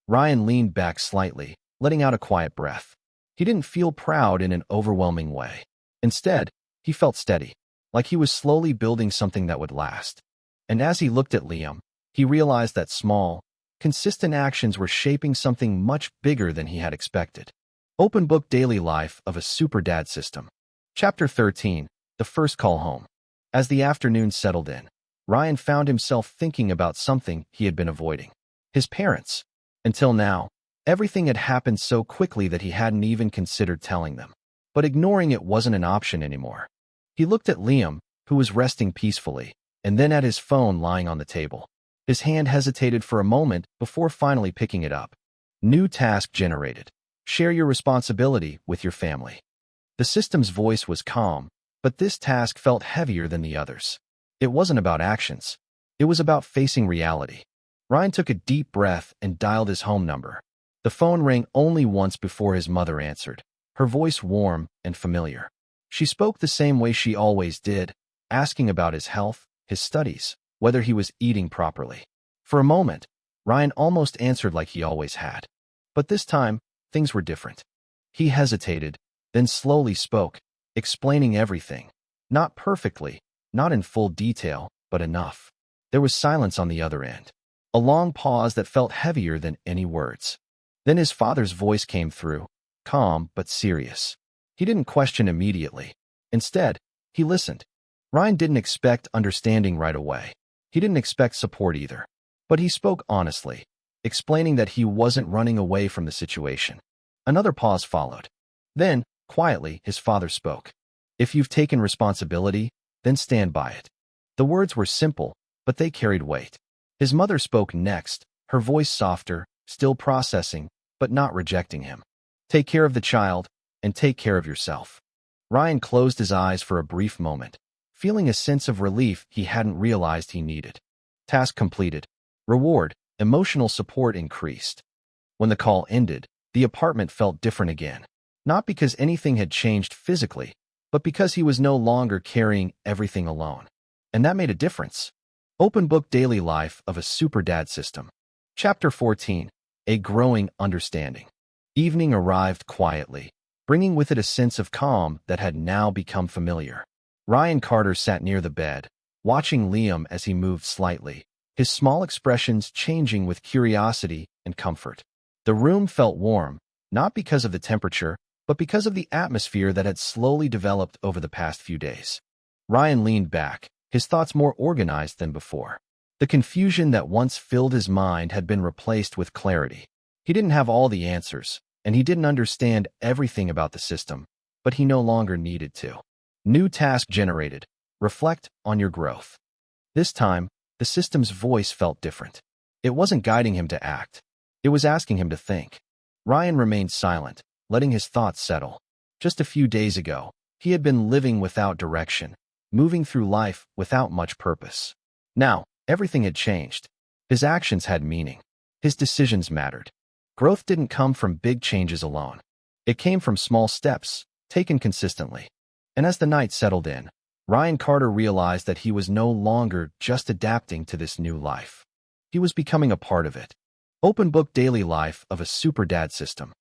Ryan leaned back slightly, letting out a quiet breath. He didn't feel proud in an overwhelming way. Instead, he felt steady, like he was slowly building something that would last. And as he looked at Liam, he realized that small, consistent actions were shaping something much bigger than he had expected. Open Book Daily Life of a SuperDadSystem. Chapter 13, The First Call Home. As the afternoon settled in, Ryan found himself thinking about something he had been avoiding. His parents. Until now, everything had happened so quickly that he hadn't even considered telling them. But ignoring it wasn't an option anymore. He looked at Liam, who was resting peacefully, and then at his phone lying on the table. His hand hesitated for a moment before finally picking it up. New task generated. Share your responsibility with your family. The system's voice was calm, but this task felt heavier than the others. It wasn't about actions. It was about facing reality. Ryan took a deep breath and dialed his home number. The phone rang only once before his mother answered, her voice warm and familiar. She spoke the same way she always did, asking about his health, his studies, whether he was eating properly. For a moment, Ryan almost answered like he always had. But this time, things were different. He hesitated, then slowly spoke, explaining everything. Not perfectly, not in full detail, but enough. There was silence on the other end. A long pause that felt heavier than any words. Then his father's voice came through, calm but serious. He didn't question immediately. Instead, he listened. Ryan didn't expect understanding right away. He didn't expect support either. But he spoke honestly, explaining that he wasn't running away from the situation. Another pause followed. Then, quietly, his father spoke. If you've taken responsibility, then stand by it. The words were simple, but they carried weight. His mother spoke next, her voice softer, still processing, but not rejecting him. Take care of the child, and take care of yourself. Ryan closed his eyes for a brief moment, feeling a sense of relief he hadn't realized he needed. Task completed. Reward, emotional support increased. When the call ended, the apartment felt different again. Not because anything had changed physically, but because he was no longer carrying everything alone. And that made a difference. Open Book Daily Life of a SuperDadSystem. Chapter 14. A Growing Understanding. Evening arrived quietly, bringing with it a sense of calm that had now become familiar. Ryan Carter sat near the bed, watching Liam as he moved slightly, his small expressions changing with curiosity and comfort. The room felt warm, not because of the temperature, but because of the atmosphere that had slowly developed over the past few days. Ryan leaned back, his thoughts more organized than before. The confusion that once filled his mind had been replaced with clarity. He didn't have all the answers, and he didn't understand everything about the system, but he no longer needed to. New task generated. Reflect on your growth. This time, the system's voice felt different. It wasn't guiding him to act. It was asking him to think. Ryan remained silent, letting his thoughts settle. Just a few days ago, he had been living without direction, moving through life without much purpose. Now, everything had changed. His actions had meaning. His decisions mattered. Growth didn't come from big changes alone. It came from small steps, taken consistently. And as the night settled in, Ryan Carter realized that he was no longer just adapting to this new life. He was becoming a part of it. Open Book Daily Life of a SuperDadSystem.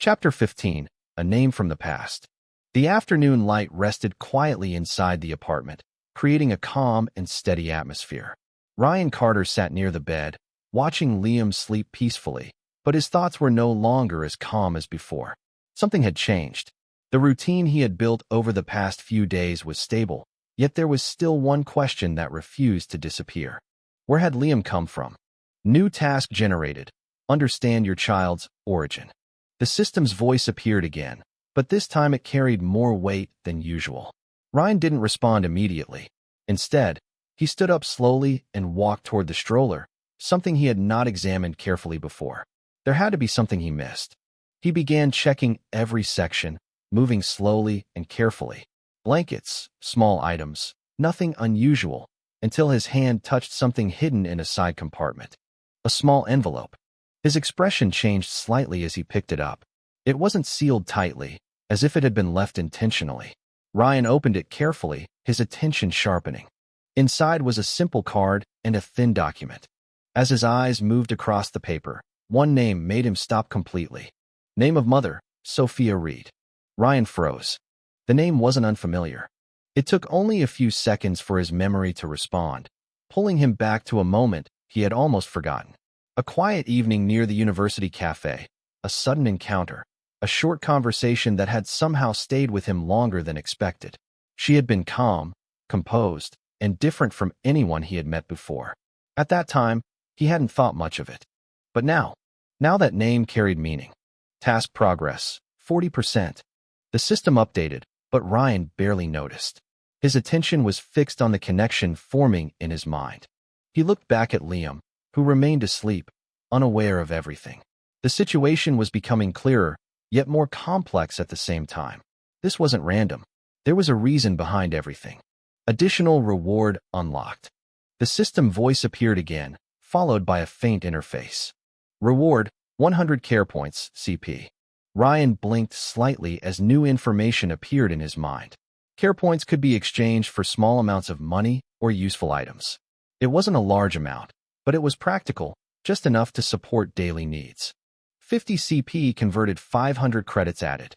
Chapter 15. A Name from the Past. The afternoon light rested quietly inside the apartment, creating a calm and steady atmosphere. Ryan Carter sat near the bed, watching Liam sleep peacefully, but his thoughts were no longer as calm as before. Something had changed. The routine he had built over the past few days was stable, yet there was still one question that refused to disappear. Where had Liam come from? New task generated. Understand your child's origin. The system's voice appeared again, but this time it carried more weight than usual. Ryan didn't respond immediately. Instead, he stood up slowly and walked toward the stroller, something he had not examined carefully before. There had to be something he missed. He began checking every section, moving slowly and carefully. Blankets, small items, nothing unusual, until his hand touched something hidden in a side compartment. A small envelope. His expression changed slightly as he picked it up. It wasn't sealed tightly, as if it had been left intentionally. Ryan opened it carefully, his attention sharpening. Inside was a simple card and a thin document. As his eyes moved across the paper, one name made him stop completely. Name of mother, Sophia Reed. Ryan froze. The name wasn't unfamiliar. It took only a few seconds for his memory to respond, pulling him back to a moment he had almost forgotten. A quiet evening near the university cafe, a sudden encounter, a short conversation that had somehow stayed with him longer than expected. She had been calm, composed, and different from anyone he had met before. At that time, he hadn't thought much of it. But now that name carried meaning. Task progress, 40%. The system updated, but Ryan barely noticed. His attention was fixed on the connection forming in his mind. He looked back at Liam, who remained asleep, unaware of everything. The situation was becoming clearer, yet more complex at the same time. This wasn't random. There was a reason behind everything. Additional reward unlocked. The system voice appeared again, followed by a faint interface. Reward, 100 care points, CP. Ryan blinked slightly as new information appeared in his mind. Care points could be exchanged for small amounts of money or useful items. It wasn't a large amount, but it was practical, just enough to support daily needs. 50 CP converted 500 credits added.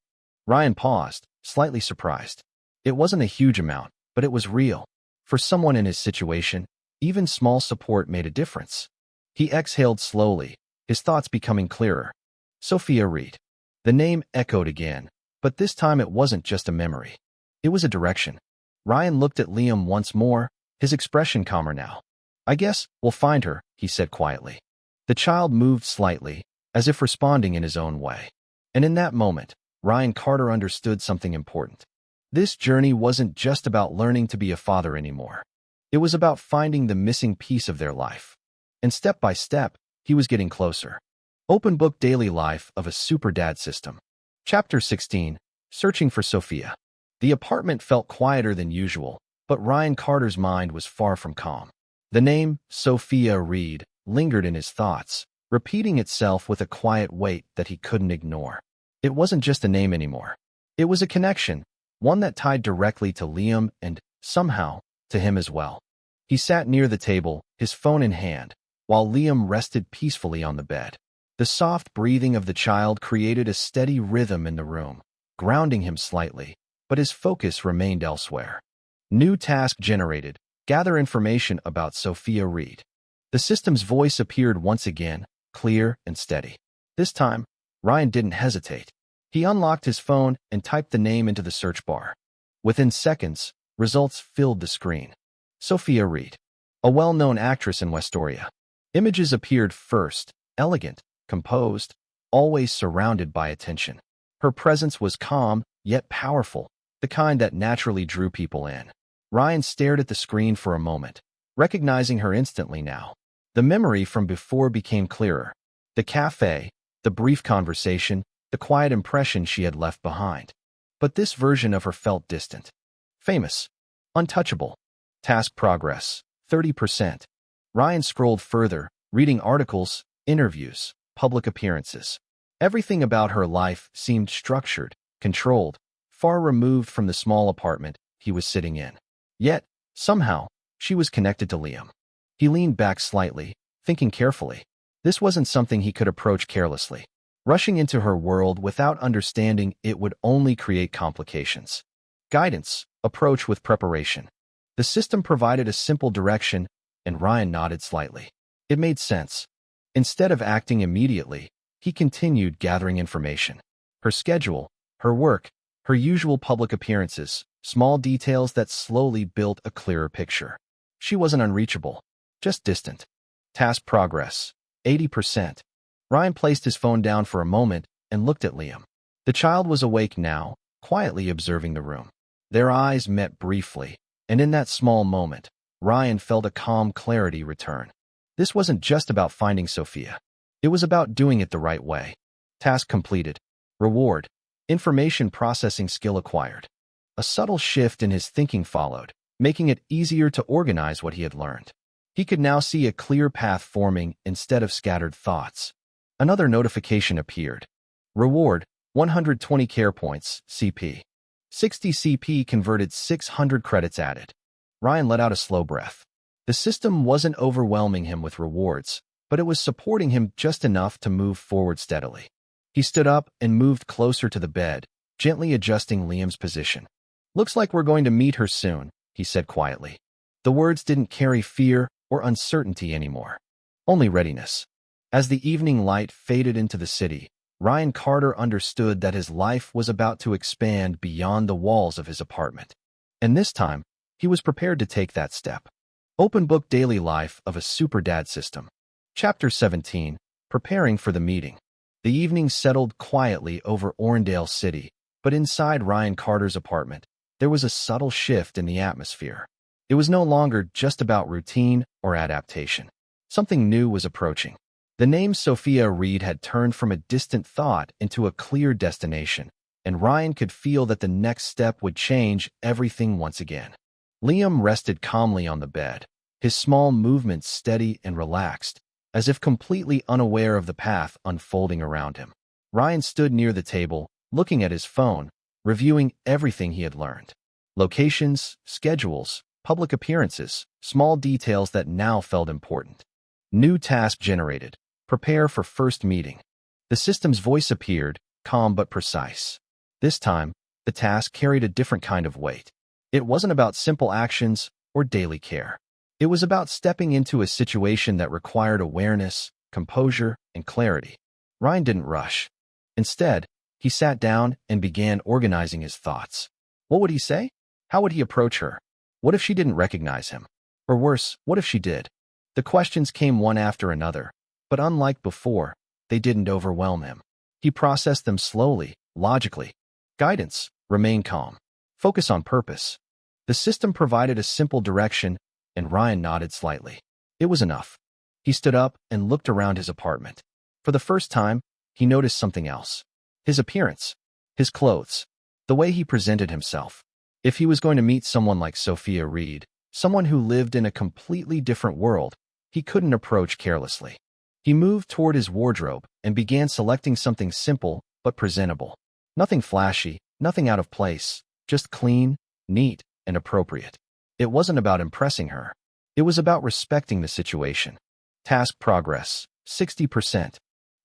Ryan paused, slightly surprised. It wasn't a huge amount, but it was real. For someone in his situation, even small support made a difference. He exhaled slowly, his thoughts becoming clearer. Sophia Reed. The name echoed again, but this time it wasn't just a memory. It was a direction. Ryan looked at Liam once more, his expression calmer now. I guess we'll find her, he said quietly. The child moved slightly, as if responding in his own way. And in that moment, Ryan Carter understood something important. This journey wasn't just about learning to be a father anymore. It was about finding the missing piece of their life. And step by step, he was getting closer. Open Book Daily Life of a SuperDadSystem. Chapter 16, Searching for Sophia. The apartment felt quieter than usual, but Ryan Carter's mind was far from calm. The name, Sophia Reed, lingered in his thoughts, repeating itself with a quiet weight that he couldn't ignore. It wasn't just a name anymore. It was a connection, one that tied directly to Liam and, somehow, to him as well. He sat near the table, his phone in hand, while Liam rested peacefully on the bed. The soft breathing of the child created a steady rhythm in the room, grounding him slightly, but his focus remained elsewhere. New task generated. Gather information about Sophia Reed. The system's voice appeared once again, clear and steady. This time, Ryan didn't hesitate. He unlocked his phone and typed the name into the search bar. Within seconds, results filled the screen. Sophia Reed, a well-known actress in Westoria. Images appeared first, elegant, composed, always surrounded by attention. Her presence was calm, yet powerful, the kind that naturally drew people in. Ryan stared at the screen for a moment, recognizing her instantly now. The memory from before became clearer. The cafe, the brief conversation, the quiet impression she had left behind. But this version of her felt distant. Famous. Untouchable. Task progress, 30%. Ryan scrolled further, reading articles, interviews, public appearances. Everything about her life seemed structured, controlled, far removed from the small apartment he was sitting in. Yet, somehow, she was connected to Liam. He leaned back slightly, thinking carefully. This wasn't something he could approach carelessly. Rushing into her world without understanding it would only create complications. Guidance, approach with preparation. The system provided a simple direction, and Ryan nodded slightly. It made sense. Instead of acting immediately, he continued gathering information. Her schedule, her work, her usual public appearances, small details that slowly built a clearer picture. She wasn't unreachable, just distant. Task progress, 80%. Ryan placed his phone down for a moment and looked at Liam. The child was awake now, quietly observing the room. Their eyes met briefly, and in that small moment, Ryan felt a calm clarity return. This wasn't just about finding Sophia. It was about doing it the right way. Task completed. Reward. Information processing skill acquired. A subtle shift in his thinking followed, making it easier to organize what he had learned. He could now see a clear path forming instead of scattered thoughts. Another notification appeared. Reward, 120 care points, CP. 60 CP converted 600 credits added. Ryan let out a slow breath. The system wasn't overwhelming him with rewards, but it was supporting him just enough to move forward steadily. He stood up and moved closer to the bed, gently adjusting Liam's position. Looks like we're going to meet her soon, he said quietly. The words didn't carry fear or uncertainty anymore, only readiness. As the evening light faded into the city, Ryan Carter understood that his life was about to expand beyond the walls of his apartment. And this time, He was prepared to take that step. Open Book Daily Life of a SuperDadSystem. Chapter 17. Preparing for the meeting. The evening settled quietly over Aurendale City, but inside Ryan Carter's apartment, there was a subtle shift in the atmosphere. It was no longer just about routine or adaptation. Something new was approaching. The name Sophia Reed had turned from a distant thought into a clear destination, and Ryan could feel that the next step would change everything once again. Liam rested calmly on the bed, his small movements steady and relaxed, as if completely unaware of the path unfolding around him. Ryan stood near the table, looking at his phone, reviewing everything he had learned. Locations, schedules, public appearances, small details that now felt important. New task generated. Prepare for first meeting. The system's voice appeared, calm but precise. This time, the task carried a different kind of weight. It wasn't about simple actions or daily care. It was about stepping into a situation that required awareness, composure, and clarity. Ryan didn't rush. Instead, he sat down and began organizing his thoughts. What would he say? How would he approach her? What if she didn't recognize him? Or worse, what if she did? The questions came one after another, but unlike before, they didn't overwhelm him. He processed them slowly, logically. Guidance: remain calm. Focus on purpose. The system provided a simple direction, and Ryan nodded slightly. It was enough. He stood up and looked around his apartment. For the first time, he noticed something else. His appearance. His clothes. The way he presented himself. If he was going to meet someone like Sophia Reed, someone who lived in a completely different world, he couldn't approach carelessly. He moved toward his wardrobe and began selecting something simple but presentable. Nothing flashy, nothing out of place, just clean, neat, and appropriate. It wasn't about impressing her. It was about respecting the situation. Task progress, 60%.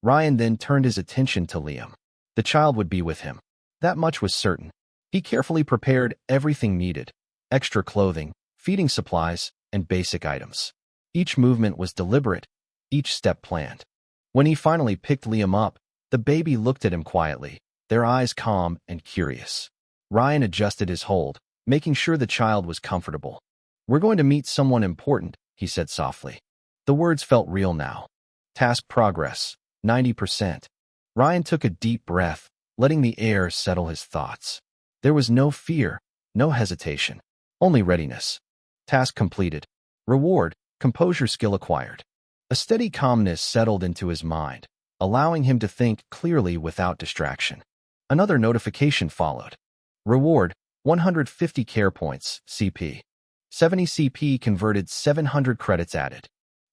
Ryan then turned his attention to Liam. The child would be with him. That much was certain. He carefully prepared everything needed: extra clothing, feeding supplies, and basic items. Each movement was deliberate, each step planned. When he finally picked Liam up, the baby looked at him quietly, their eyes calm and curious. Ryan adjusted his hold, making sure the child was comfortable. "We're going to meet someone important," he said softly. The words felt real now. Task progress, 90%. Ryan took a deep breath, letting the air settle his thoughts. There was no fear, no hesitation, only readiness. Task completed. Reward: composure skill acquired. A steady calmness settled into his mind, allowing him to think clearly without distraction. Another notification followed. Reward: 150 care points, CP. 70 CP converted, 700 credits added.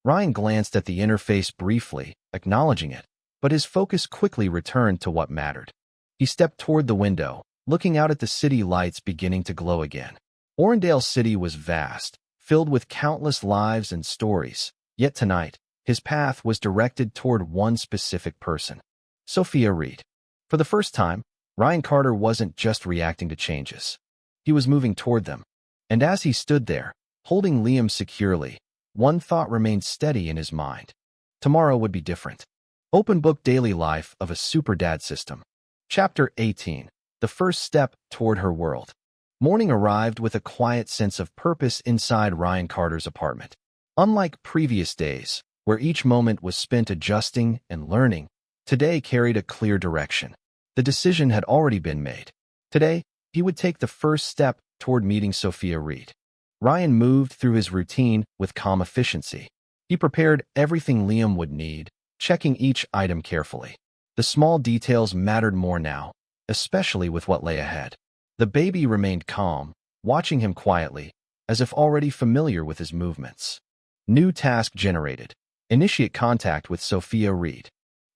Ryan glanced at the interface briefly, acknowledging it, but his focus quickly returned to what mattered. He stepped toward the window, looking out at the city lights beginning to glow again. Aurendale City was vast, filled with countless lives and stories, yet tonight, his path was directed toward one specific person: Sophia Reed. For the first time, Ryan Carter wasn't just reacting to changes. He was moving toward them. And as he stood there, holding Liam securely, one thought remained steady in his mind. Tomorrow would be different. Open Book Daily Life of a SuperDadSystem. Chapter 18. The first step toward her world. Morning arrived with a quiet sense of purpose inside Ryan Carter's apartment. Unlike previous days, where each moment was spent adjusting and learning, today carried a clear direction. The decision had already been made. Today, he would take the first step toward meeting Sophia Reed. Ryan moved through his routine with calm efficiency. He prepared everything Liam would need, checking each item carefully. The small details mattered more now, especially with what lay ahead. The baby remained calm, watching him quietly, as if already familiar with his movements. New task generated. Initiate contact with Sophia Reed.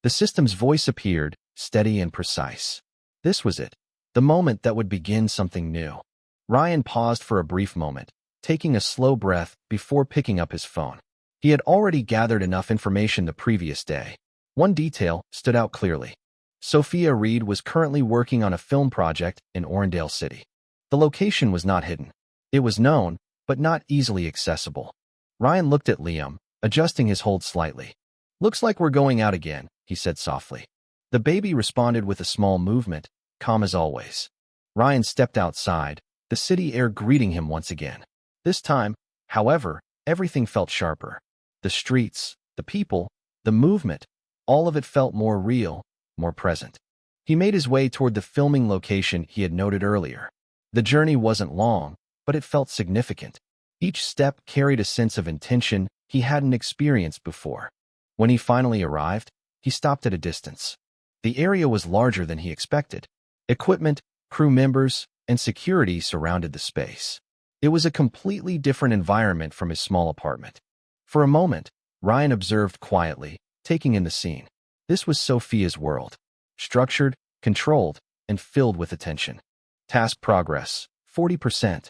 The system's voice appeared, steady and precise. This was it, the moment that would begin something new. Ryan paused for a brief moment, taking a slow breath before picking up his phone. He had already gathered enough information the previous day. One detail stood out clearly. Sophia Reed was currently working on a film project in Aurendale City. The location was not hidden. It was known, but not easily accessible. Ryan looked at Liam, adjusting his hold slightly. "Looks like we're going out again," he said softly. The baby responded with a small movement, calm as always. Ryan stepped outside, the city air greeting him once again. This time, however, everything felt sharper. The streets, the people, the movement, all of it felt more real, more present. He made his way toward the filming location he had noted earlier. The journey wasn't long, but it felt significant. Each step carried a sense of intention he hadn't experienced before. When he finally arrived, he stopped at a distance. The area was larger than he expected. Equipment, crew members, and security surrounded the space. It was a completely different environment from his small apartment. For a moment, Ryan observed quietly, taking in the scene. This was Sophia's world. Structured, controlled, and filled with attention. Task progress, 40%.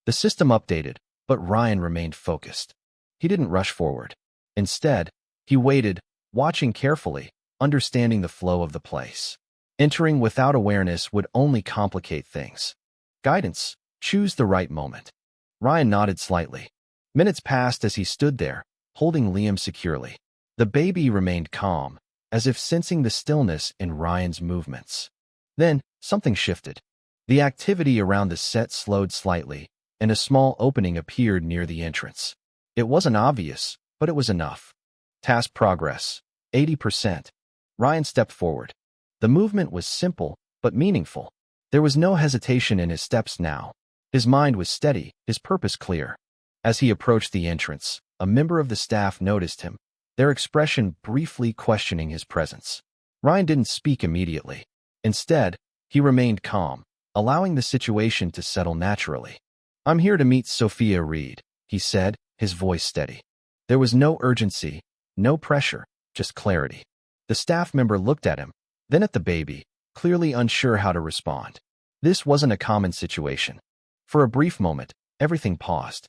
The system updated, but Ryan remained focused. He didn't rush forward. Instead, he waited, watching carefully, understanding the flow of the place. Entering without awareness would only complicate things. Guidance, choose the right moment. Ryan nodded slightly. Minutes passed as he stood there, holding Liam securely. The baby remained calm, as if sensing the stillness in Ryan's movements. Then, something shifted. The activity around the set slowed slightly, and a small opening appeared near the entrance. It wasn't obvious, but it was enough. Task progress, 80%. Ryan stepped forward. The movement was simple, but meaningful. There was no hesitation in his steps now. His mind was steady, his purpose clear. As he approached the entrance, a member of the staff noticed him, their expression briefly questioning his presence. Ryan didn't speak immediately. Instead, he remained calm, allowing the situation to settle naturally. "I'm here to meet Sophia Reed," he said, his voice steady. There was no urgency, no pressure, just clarity. The staff member looked at him, then at the baby, clearly unsure how to respond. This wasn't a common situation. For a brief moment, everything paused.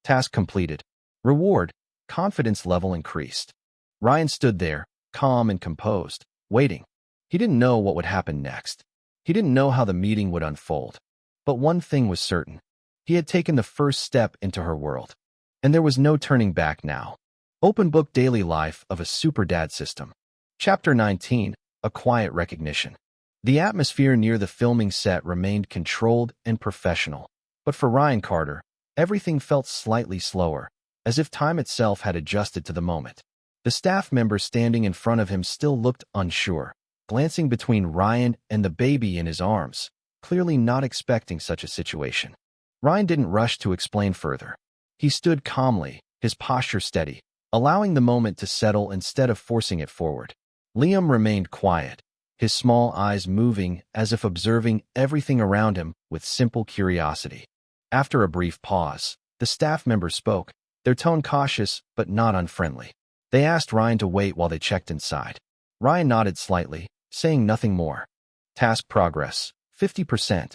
Task completed. Reward, confidence level increased. Ryan stood there, calm and composed, waiting. He didn't know what would happen next. He didn't know how the meeting would unfold. But one thing was certain. He had taken the first step into her world. And there was no turning back now. Open Book Daily Life of a SuperDadSystem. Chapter 19, A Quiet Recognition. The atmosphere near the filming set remained controlled and professional. But for Ryan Carter, everything felt slightly slower, as if time itself had adjusted to the moment. The staff member standing in front of him still looked unsure, glancing between Ryan and the baby in his arms, clearly not expecting such a situation. Ryan didn't rush to explain further. He stood calmly, his posture steady, allowing the moment to settle instead of forcing it forward. Liam remained quiet, his small eyes moving as if observing everything around him with simple curiosity. After a brief pause, the staff member spoke, their tone cautious but not unfriendly. They asked Ryan to wait while they checked inside. Ryan nodded slightly, saying nothing more. Task progress, 50%.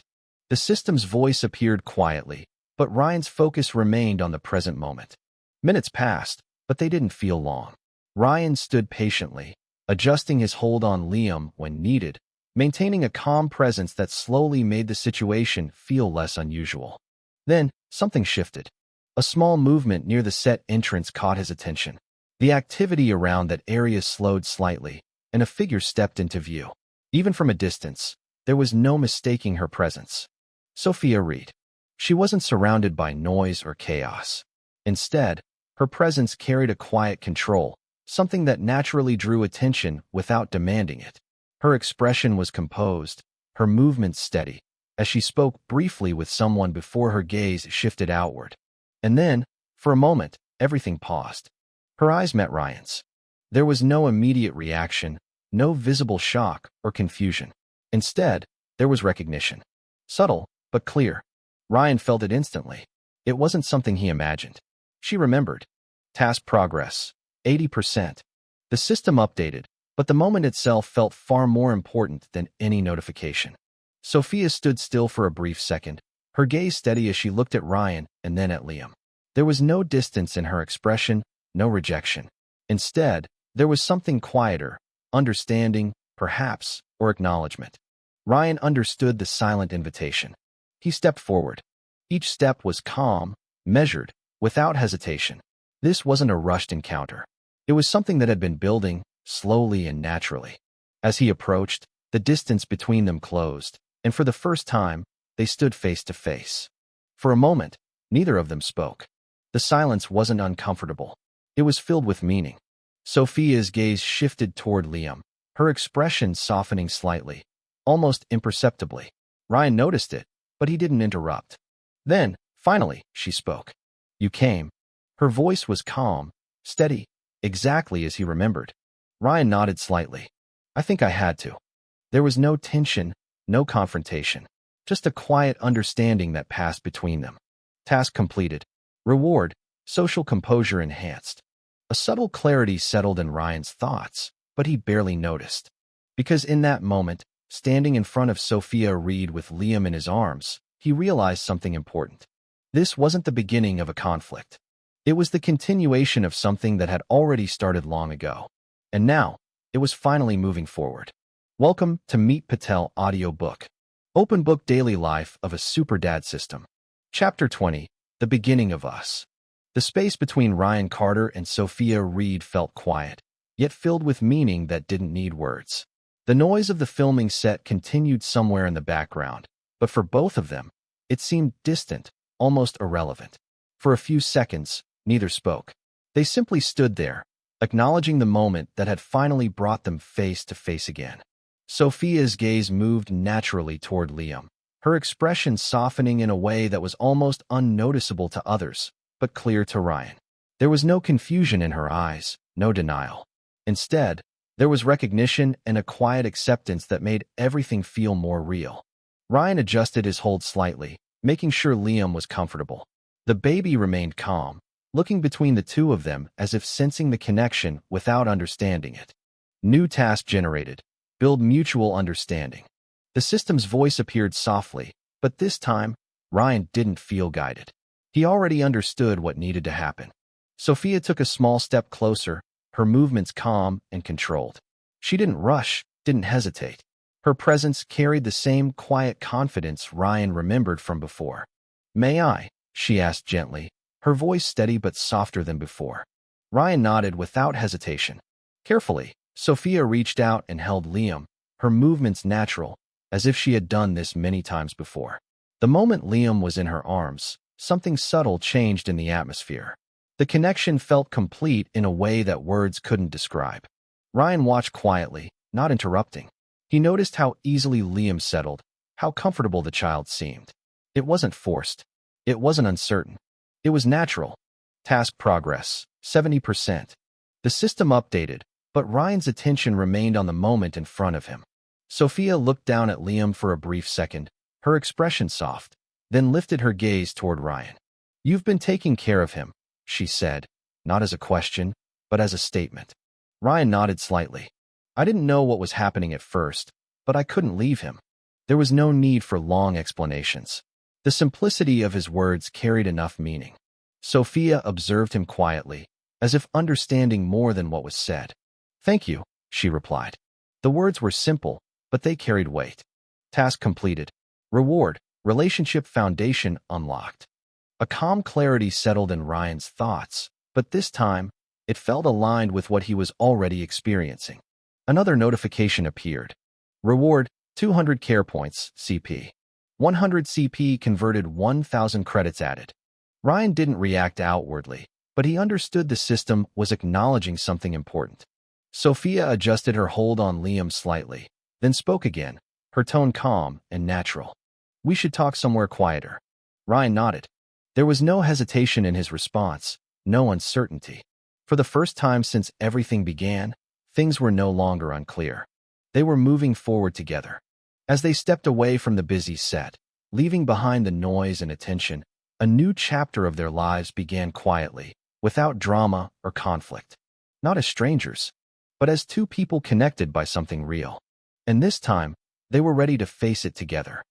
The system's voice appeared quietly, but Ryan's focus remained on the present moment. Minutes passed, but they didn't feel long. Ryan stood patiently, adjusting his hold on Liam when needed, maintaining a calm presence that slowly made the situation feel less unusual. Then, something shifted. A small movement near the set entrance caught his attention. The activity around that area slowed slightly, and a figure stepped into view. Even from a distance, there was no mistaking her presence. Sophia Reed. She wasn't surrounded by noise or chaos. Instead, her presence carried a quiet control, something that naturally drew attention without demanding it. Her expression was composed, her movements steady, as she spoke briefly with someone before her gaze shifted outward. And then, for a moment, everything paused. Her eyes met Ryan's. There was no immediate reaction, no visible shock or confusion. Instead, there was recognition. Subtle, but clear. Ryan felt it instantly. It wasn't something he imagined. She remembered. Task progress, 80%. The system updated, but the moment itself felt far more important than any notification. Sophia stood still for a brief second, her gaze steady as she looked at Ryan and then at Liam. There was no distance in her expression, no rejection. Instead, there was something quieter, understanding, perhaps, or acknowledgement. Ryan understood the silent invitation. He stepped forward. Each step was calm, measured, without hesitation. This wasn't a rushed encounter. It was something that had been building, slowly and naturally. As he approached, the distance between them closed, and for the first time, they stood face to face. For a moment, Neither of them spoke. The silence wasn't uncomfortable. It was filled with meaning. Sophia's gaze shifted toward Liam, her expression softening slightly, almost imperceptibly. Ryan noticed it, but he didn't interrupt. Then, finally, she spoke. "You came." Her voice was calm, steady, exactly as he remembered. Ryan nodded slightly. "I think I had to." There was no tension, no confrontation, just a quiet understanding that passed between them. Task completed. Reward, social composure enhanced. A subtle clarity settled in Ryan's thoughts, but he barely noticed. Because in that moment, standing in front of Sophia Reed with Liam in his arms, he realized something important. This wasn't the beginning of a conflict. It was the continuation of something that had already started long ago. And now, it was finally moving forward. Welcome to Meet Patel audiobook. Open Book Daily Life of a SuperDadSystem. Chapter 20, The Beginning of Us. The space between Ryan Carter and Sophia Reed felt quiet, yet filled with meaning that didn't need words. The noise of the filming set continued somewhere in the background, but for both of them, it seemed distant, almost irrelevant. For a few seconds, neither spoke. They simply stood there, acknowledging the moment that had finally brought them face to face again. Sophia's gaze moved naturally toward Liam, her expression softening in a way that was almost unnoticeable to others, but clear to Ryan. There was no confusion in her eyes, no denial. Instead, there was recognition and a quiet acceptance that made everything feel more real. Ryan adjusted his hold slightly, making sure Liam was comfortable. The baby remained calm, looking between the two of them as if sensing the connection without understanding it. New task generated. Build mutual understanding. The system's voice appeared softly, but this time, Ryan didn't feel guided. He already understood what needed to happen. Sophia took a small step closer, her movements calm and controlled. She didn't rush, didn't hesitate. Her presence carried the same quiet confidence Ryan remembered from before. "May I?" she asked gently, her voice steady but softer than before. Ryan nodded without hesitation. Carefully, Sophia reached out and held Liam, her movements natural, as if she had done this many times before. The moment Liam was in her arms, something subtle changed in the atmosphere. The connection felt complete in a way that words couldn't describe. Ryan watched quietly, not interrupting. He noticed how easily Liam settled, how comfortable the child seemed. It wasn't forced. It wasn't uncertain. It was natural. Task progress, 70%. The system updated, but Ryan's attention remained on the moment in front of him. Sophia looked down at Liam for a brief second, her expression soft, then lifted her gaze toward Ryan. "You've been taking care of him," she said, not as a question, but as a statement. Ryan nodded slightly. "I didn't know what was happening at first, but I couldn't leave him." There was no need for long explanations. The simplicity of his words carried enough meaning. Sophia observed him quietly, as if understanding more than what was said. "Thank you," she replied. The words were simple, but they carried weight. Task completed. Reward, relationship foundation unlocked. A calm clarity settled in Ryan's thoughts, but this time, it felt aligned with what he was already experiencing. Another notification appeared. Reward, 200 care points, CP. 100 CP converted, 1,000 credits added. Ryan didn't react outwardly, but he understood the system was acknowledging something important. Sophia adjusted her hold on Liam slightly, then spoke again, her tone calm and natural. "We should talk somewhere quieter." Ryan nodded. There was no hesitation in his response, no uncertainty. For the first time since everything began, things were no longer unclear. They were moving forward together. As they stepped away from the busy set, leaving behind the noise and attention, a new chapter of their lives began quietly, without drama or conflict. Not as strangers, but as two people connected by something real. And this time, they were ready to face it together.